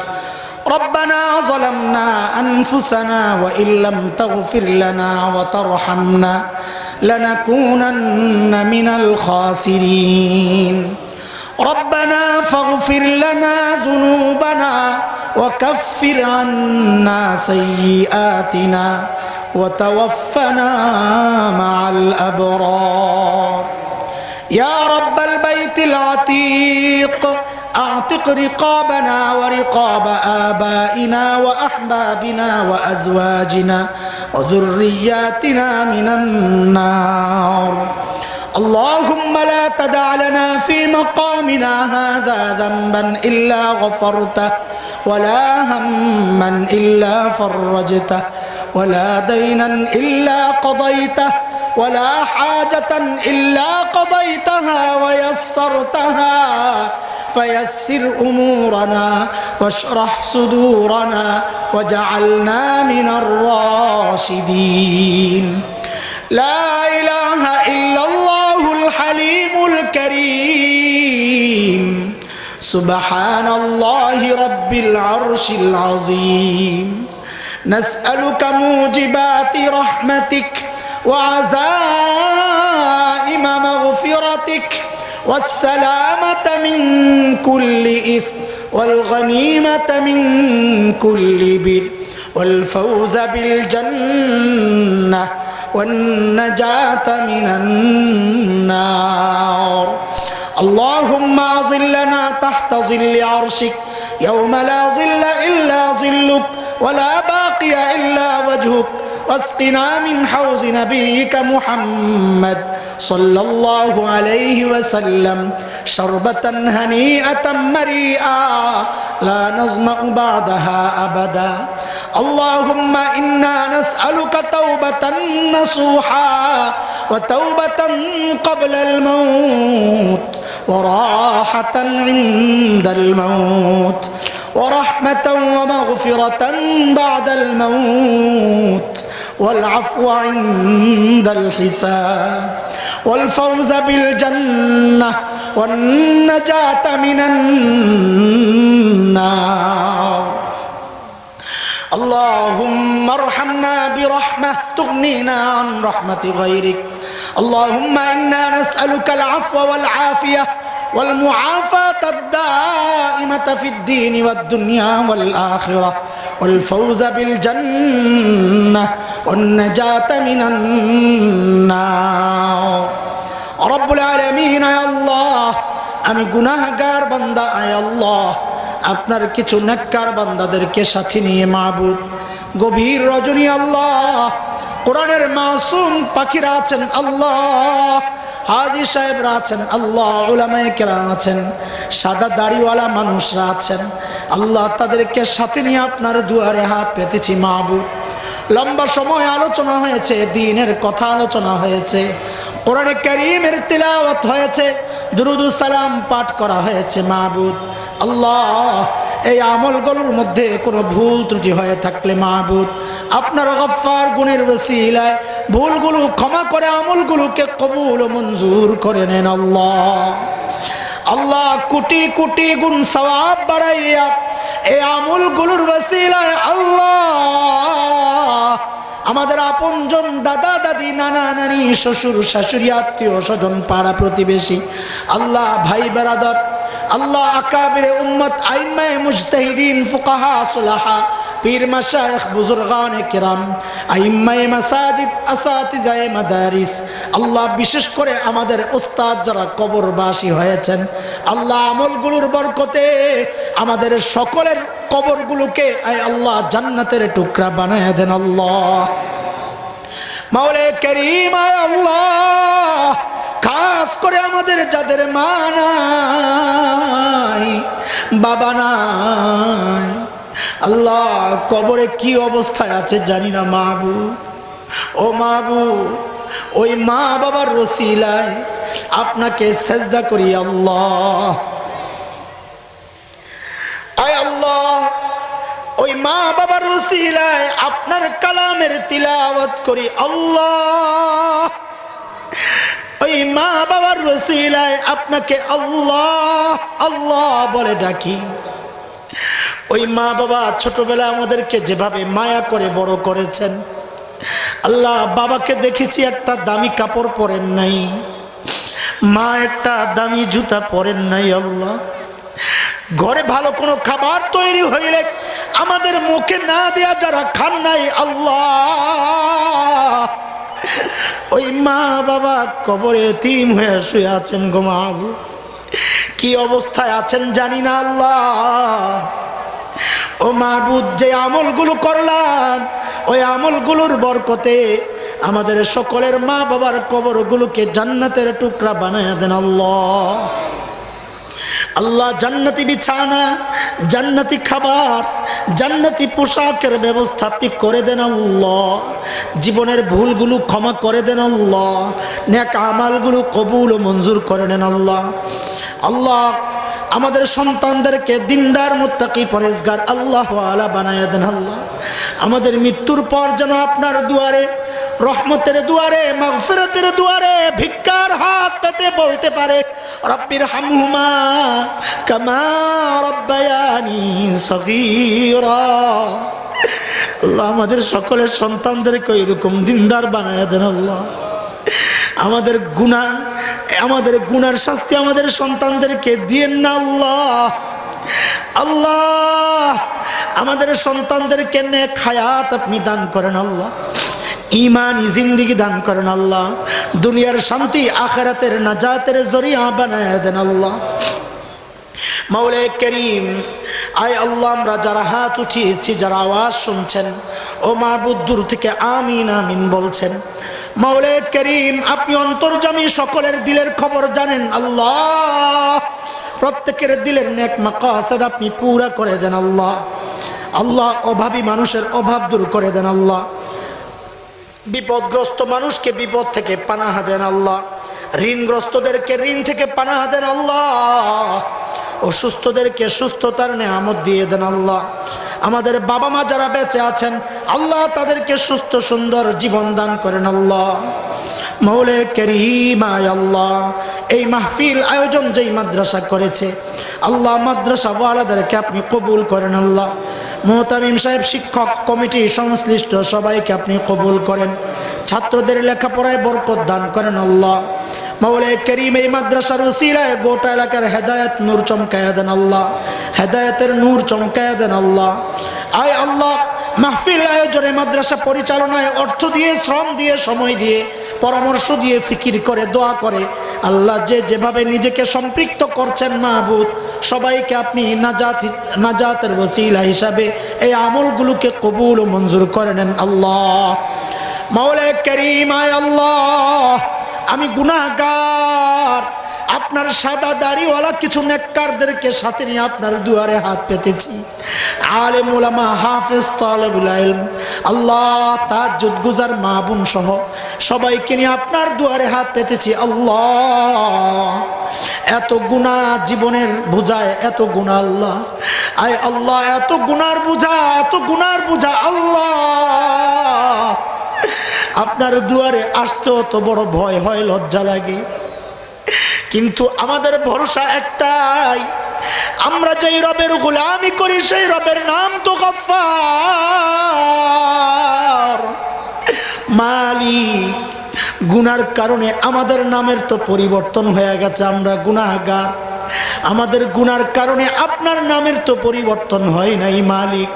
ربنا ظلمنا أنفسنا وإن لم تغفر لنا وترحمنا لنكونن من الخاسرين. ربنا فاغفر لنا ذنوبنا وكفر عنا سيئاتنا وتوفنا مع الأبرار. يا رب البيت العتيق أعتق رقابنا ورقاب آبائنا وأحبابنا وأزواجنا وذرياتنا من النار. اللهم لا تدع لنا في مقامنا هذا ذنبا إلا غفرته ولا هما إلا فرجته ولا دينا إلا قضيته ولا حاجة إلا قضيتها ويسرتها فيسر أمورنا واشرح صدورنا وجعلنا من الراشدين لا إله إلا الله الحليم الكريم سبحان الله رب العرش العظيم نسألك موجبات رحمتك وعزائم مغفرتك والسلامة من كل إثم والغنيمة من كل بر والفوز بالجنة والنجاة من النار اللهم أظلنا تحت ظل عرشك يوم لا ظل إلا ظلك ولا باقي إلا وجهك واسقنا من حوض نبيك محمد صلى الله عليه وسلم شربة هنيئة مريئة لا نظمأ بعدها أبدا اللهم إنا نسألك توبة نصوحا وتوبة قبل الموت وراحة عند الموت ورحمة ومغفرة بعد الموت والعفو عند الحساب والفوز بالجنة والنجاة من النار اللهم ارحمنا برحمة تغنينا عن رحمة غيرك اللهم إنا نسألك العفو والعافية والمعافاة الدائمة في الدين والدنيا والآخرة والفوز بالجنة والنجاة من النار رب العالمين يا الله আমি গুনাহগার বান্দা আয় আল্লাহ আপনার কিছু নেককার বান্দাদেরকে সাথে নিয়ে মাবুদ গভীর রজনী আল্লাহ কোরআনের মাসুম পাখিরা আছেন আল্লাহ হাজী সাহেবরা আছেন আল্লাহ উলামায়ে কেরাম আছেন সাদা দাড়িওয়ালা মানুষরা আছেন আল্লাহ তাদেরকে সাথে নিয়ে আপনার দুয়ারে হাত পেতেছি মাবুদ লম্বা সময় আলোচনা হয়েছে দ্বীনের কথা আলোচনা হয়েছে কোরআনে কারীমের তিলাওয়াত হয়েছে দুরুদুস সালাম পাঠ করা হয়েছে মাবুদ আল্লাহ এই আমলগুলোর মধ্যে কোনো ভুল ত্রুটি হয়ে থাকলে মাবুদ আপনার গফফার গুণের ওসিলায় ভুলগুলো ক্ষমা করে আমলগুলোকে কবুল ও মঞ্জুর করে নেন আল্লাহ আল্লাহ কোটি কোটি গুণ সওয়াব বাড়াইয়া এই আমলগুলোর ওসিলায় আল্লাহ আমাদের আপনজন দাদা দাদি নানা নানি শ্বশুর শাশুড়ি আত্মীয় স্বজন পাড়া প্রতিবেশী আল্লাহ ভাই বেরাদর আল্লাহ আকাবিরে উম্মত আইম্মায়ে মুজতাহিদিন ফুকাহা সুলাহা পীর মাশায়েখ বুজুর্গানে কিরাম আইম্মায়ে মাসাজিদ আসাতিজায়ে মাদারিস আল্লাহ বিশেষ করে আমাদের উস্তাদ যারা কবরবাসী হয়েছেন আল্লাহ আমলগুলোর বরকতে আমাদের সকলের কবরগুলোকে আয় আল্লাহ জান্নাতের টুকরা বানায় দেন আল্লাহ মাওলা কারীম আয় আল্লাহ খাস করে আমাদের যাদের মা নাই বাবা নাই আল্লাহ কবরে কি অবস্থায় আছে জানি না মাবুদ ও মাবুদ ওই মা বাবার ওসিলায় আপনাকে সেজদা করি আল্লাহ আয় আল্লাহ ওই মা বাবার ওসিলায় আপনার কালামের তিলাওয়াত করি আল্লাহ ওই মা বাবার ওসিলায় আপনাকে আল্লাহ আল্লাহ বলে ডাকি ওই মা বাবা ছোটবেলায় আমাদেরকে যেভাবে মায়া করে বড় করেছেন আল্লাহ বাবাকে দেখেছি একটা দামি কাপড় পরেন নাই মা একটা দামি জুতা পরেন নাই আল্লাহ ঘরে ভালো কোনো খাবার তৈরি হইলে আমাদের মুখে না দেয়া যারা খান নাই আল্লাহ ওই মা বাবা কবরে এতিম হয়ে শুয়ে আছেন গো মাবুদ কি অবস্থায় আছেন জানি না আল্লাহ ও মাবুদ যে আমলগুলো করলাম ওই আমলগুলোর বরকতে আমাদের সকলের মা বাবার কবরগুলোকে জান্নাতের টুকরা বানায় দেন আল্লাহ আল্লাহ জান্নাতি বিছানা, জান্নাতি খাবার, জান্নাতি পোশাকের ব্যবস্থা আপনি করে দেন আল্লাহ। জীবনের ভুলগুলো ক্ষমা করে দেন আল্লাহ। নেক আমালগুলো কবুল ও মঞ্জুর করে নেন আল্লাহ। আল্লাহ আমাদের সন্তানদেরকে দিনদার মুত্তাকি পরেজগার আল্লাহ ওয়ালা বানায়া দেন আল্লাহ। আমাদের মৃত্যুর পর যেন আপনার দুয়ারে, রহমতের দুয়ারে, মাগফিরাতের দুয়ারে ভিক্ষার হাত পেতে বলতে পারে, রব্বির হামহুমা কামা রব্বায়ানি সগীরা। আল্লাহ আমাদের সকলের সন্তানদেরকে এরকম দিনদার বানায়া দেন আল্লাহ। আমাদের গুনার শাস্তি আমাদের সন্তানদেরকে দিয়েন না আল্লাহ। আল্লাহ আমাদের সন্তানদেরকে নেক হায়াত আপনি দান করেন আল্লাহ। ঈমানি জিন্দেগি দান করেন আল্লাহ। দুনিয়ার শান্তি আখিরাতের নাজাতের জরিয়া বানায়া দেন আল্লাহ। মাওলায়ে করিম, আয় আল্লাহ আমরা যারা হাত উঠিয়েছি, যারা আওয়াজ শুনছেন, ও মাবুদ দূর থেকে আমিন আমিন বলছেন, মাওলায়ে করিম আপনি অন্তর্যামী, সকলের দিলের খবর জানেন আল্লাহ। প্রত্যেকের দিলের নেক মাকাসিদ আপনি পুরা করে দেন আল্লাহ। আল্লাহ অভাবী মানুষের অভাব দূর করে দেন আল্লাহ। বিপদগ্রস্ত মানুষকে বিপদ থেকে পানাহা দেন আল্লাহ। ঋণগ্রস্তদেরকে ঋণ থেকে পানাহা দেন আল্লাহ। অসুস্থদেরকে সুস্থতার নেয়ামত দিয়ে দেন আল্লাহ। আমাদের বাবা মা যারা বেঁচে আছেন আল্লাহ তাদেরকে সুস্থ সুন্দর জীবন দান করেন আল্লাহ। মাওলায়ে কারীম, আয় আল্লাহ এই মাহফিল আয়োজন যেই মাদ্রাসা করেছে আল্লাহ, মাদ্রাসা ওয়ালাদেরকে আপনি কবুল করেন আল্লাহ। মুহতামিম সাহেব, শিক্ষক কমিটি, সংশ্লিষ্ট সবাইকে আপনি কবুল করেন। ছাত্রদের লেখাপড়ায় বরকত দান করেন আল্লাহ। মাওলায়ে কারীম এই মাদ্রাসার উসিলায় গোটা এলাকার হেদায়েত নূর চমকায়া দেন আল্লাহ। হেদায়েতের নূর চমকায়া দেন আল্লাহ। আয় আল্লাহ মাহফিল আয়োজনে, মাদ্রাসা পরিচালনায় অর্থ দিয়ে, শ্রম দিয়ে, সময় দিয়ে, পরামর্শ দিয়ে, ফিকির করে, দোয়া করে আল্লাহ যে যেভাবে নিজেকে সম্পৃক্ত করছেন মাহবুব, সবাইকে আপনি নাজাতের ওসিলা হিসাবে এই আমলগুলোকে কবুল ও মঞ্জুর করে নেন আল্লাহ। মাওলায়ে কারীম, আয় আল্লাহ আমি গুনাহগার, আপনার সাদা দাড়িওয়ালা কিছু নেককারদেরকে সাথে নিয়ে আপনার দুয়ারে হাত পেতেছি। আলেম উলামা, হাফেজ, তালেবুল ইলম, আল্লাহ তাহাজ্জুদ গুজার মা বোন সহ সবাইকে নিয়ে আপনার দুয়ারে হাত পেতেছি আল্লাহ। এত গুনাহ জীবনের বোঝায়, এত গুনাহ আল্লাহ, আয় আল্লাহ এত গুনার বোঝা, এত গুনার বোঝা আল্লাহ। আপনার দুয়ারে আসতেও তো বড় ভয় হয়, লজ্জা লাগে, কিন্তু আমাদের ভরসা একটাই, আমরা যেই রবের গোলামি করি সেই রবের নাম তো গফফার, মালিক। গুনার কারণে আমাদের নামের তো পরিবর্তন হয়ে গেছে, আমরা গুনাহগার। আমাদের গুনার কারণে আপনার নামের তো পরিবর্তন হয় নাই মালিক।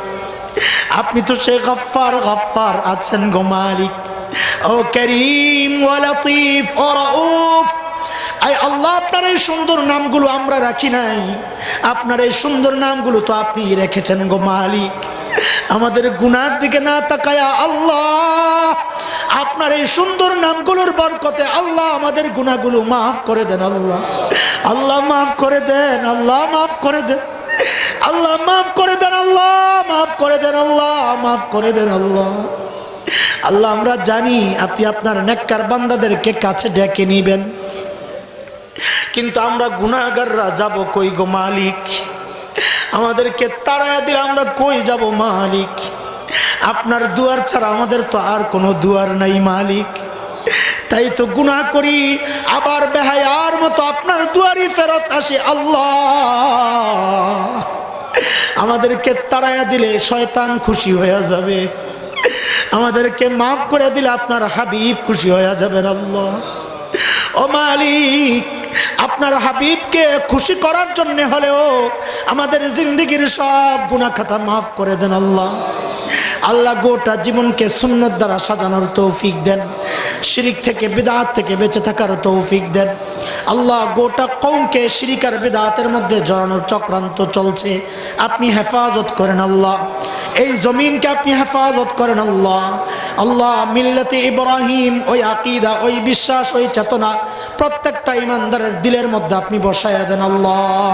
আপনি তো সে গফফার, গফফার আছেন গো মালিক। ও করিম ও লতিফ ও রাউফ, আয় আল্লাহ আপনার এই সুন্দর নামগুলো আমরা রাখি নাই, আপনার এই সুন্দর নামগুলো তো আপনি রেখেছেন গো মালিক। আমাদের গুনার দিকে না তাকায়া আল্লাহ আপনার এই সুন্দর নামগুলোর বরকতে আল্লাহ আমাদের গুনাহগুলো মাফ করে দেন আল্লাহ। আল্লাহ মাফ করে দেন, আল্লাহ মাফ করে দেন, আল্লাহ মাফ করে দেন, আল্লাহ মাফ করে দেন, আল্লাহ মাফ করে দেন আল্লাহ। আল্লাহ আমরা জানি আপনি আপনার নেককার বান্দাদেরকে কাছে ডেকে নিবেন, কিন্তু আমরা গুনাহগাররা যাব কই গো মালিক? আমাদেরকে তাড়ায়া দিলে আমরা কই যাব মালিক? আপনার দুয়ার ছাড়া আমাদের তো আর কোনো দুয়ার নাই মালিক। তাই তো গুনাহ করি, আবার বেহায়ার মতো আপনার দুয়ারই ফেরত আসি আল্লাহ। আমাদেরকে তাড়ায়া দিলে শয়তান খুশি হয়ে যাবে, আমাদেরকে মাফ করে দিলে আপনার হাবিব খুশি হয়ে যাবেন আল্লাহ। ও মালিক, আপনার হাবিবকে খুশি করার জন্য হলেও আমাদের জিন্দেগির সব গুনাহ খাতা মাফ করে দেন আল্লাহ। আল্লাহ গোটা জীবনকে সুন্নত দ্বারা সাজানোর তৌফিক দেন, শিরিক থেকে বিদআত থেকে বেঁচে থাকার তৌফিক দেন আল্লাহ। গোটা কওমকে শিরিক আর বিদআতের মধ্যে জড়ানোর চক্রান্ত চলছে, আপনি হেফাজত করেন আল্লাহ। এই জমিনকে আপনি হেফাজত করেন আল্লাহ। আল্লাহ মিল্লাতে ইব্রাহিম, ওই আকীদা, ওই বিশ্বাস, ওই চেতনা প্রত্যেকটা ইমানদারের দিলের মধ্যে আপনি বসায়া দেন আল্লাহ।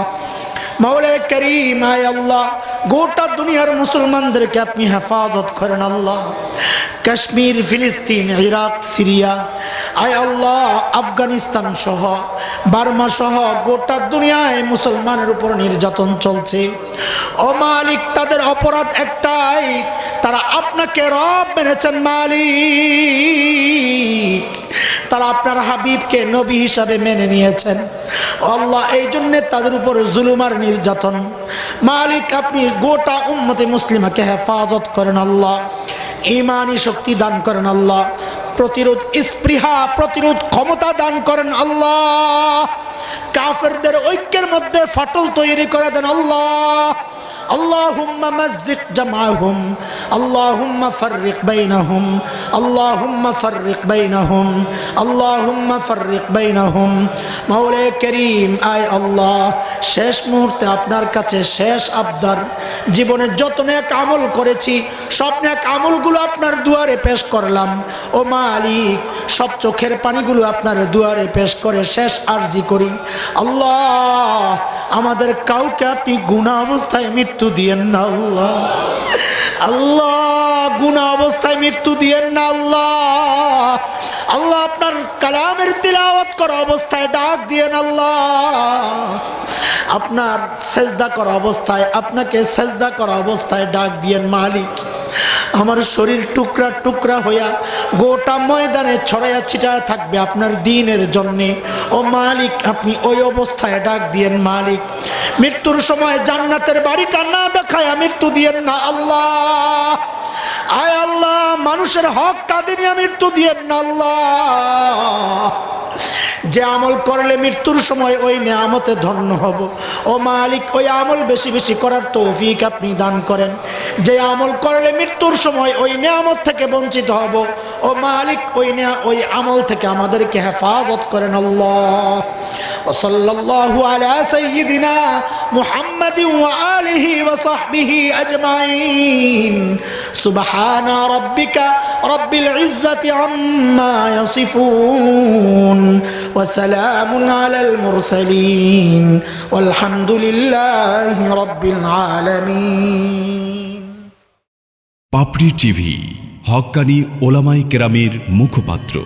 মাওলা করিম, আয় আল্লাহ গোটা দুনিয়ার মুসলমানদেরকে আপনি হেফাজত করেন আল্লাহ। কাশ্মীর, ফিলিস্তিন, ইরাক, সিরিয়া, আয় আল্লাহ আফগানিস্তান সহ, বার্মা সহ গোটা দুনিয়ায় মুসলমানের উপর নির্যাতন চলছে। ও মালিক, তাদের অপরাধ একটাই, তারা আপনাকে রব মেনেছেন মালিক। তারা আপনার হাবিবকে নবী হিসাবে মেনে নিয়েছেন আল্লাহ, এই জন্যে তাদের উপর জুলুম আর নির্যাতন। মালিক, আপনি গোটা উম্মতে মুসলিমাকে হেফাজত করেন আল্লাহ, ঈমানি শক্তি দান করেন আল্লাহ, প্রতিরোধ স্পৃহা, প্রতিরোধ ক্ষমতা দান করেন আল্লাহ। কাফেরদের ঐক্যের মধ্যে ফাটল তৈরি করে দেন আল্লাহ। আল্লাহুম্মা মাজ্জিক জামাহুম, আল্লাহুম্মা ফাররিক বাইনাহুম, আল্লাহুম্মা ফাররিক বাইনাহুম, আল্লাহুম্মা ফাররিক বাইনাহুম। মাওলা করিম, আয় আল্লাহ শেষ মুহূর্তে আপনার কাছে শেষ আবদার, জীবনে যত নেক আমল করেছি সব নেক আমলগুলো আপনার দুয়ারে পেশ করলাম। ও মালিক, সব চোখের পানিগুলো আপনার দুয়ারে পেশ করে শেষ আরজি করি আল্লাহ, আমাদের কাউকে আপনি গুনাহ অবস্থায় মৃত্যু দিয়েন না আল্লাহ। আল্লাহ, গুনাহ অবস্থায় মৃত্যু দিয়েন না আল্লাহ। আল্লাহ, আপনার কালামের তিলাওয়াত করা অবস্থায় ডাক দিয়েন আল্লাহ। আপনার সেজদা করা অবস্থায়, আপনাকে সেজদা করা অবস্থায় ডাক দিয়েন মালিক। আমার শরীর টুকরা টুকরা হইয়া গোটা ময়দানে ছড়াইয়া ছিটায় থাকবে আপনার দ্বীনের জন্যে। ও মালিক, আপনি ওই অবস্থায় ডাক দিয়েন মালিক। মৃত্যুর সময় জান্নাতের বাড়িটা না দেখায় মৃত্যু দিয়েন না আল্লাহ। আয় আল্লাহ, মানুষের হক কাঁদে নিয়ে মৃত্যু দিয়েন না আল্লাহ। যে আমল করলে মৃত্যুর সময় ওই নেয়ামতে ধন্য হব, ও মালিক ওই আমল বেশি বেশি করার তৌফিক আপনি দান করেন। যে আমল করলে মৃত্যুর সময় ওই নেয়ামত থেকে বঞ্চিত হব, ও মালিক ওই আমল থেকে আমাদেরকে হেফাজত করেন আল্লাহ। ওয়াসাল্লাল্লাহু আলা সাইয়্যিদিনা মুহাম্মাদিন ওয়া আলিহি ওয়া সাহবিহি আজমাইন। সুবহানা রাব্বিকা রাব্বিল ইজ্জাতি আম্মা ইয়াসিফুন ওয়া সালামুন আলাল মুরসালিন ওয়ালহামদুলিল্লাহি রাব্বিল আলামিন। পাপড়ি টিভি, হক্কানি ওলামায়ে কেরামের মুখপাত্র।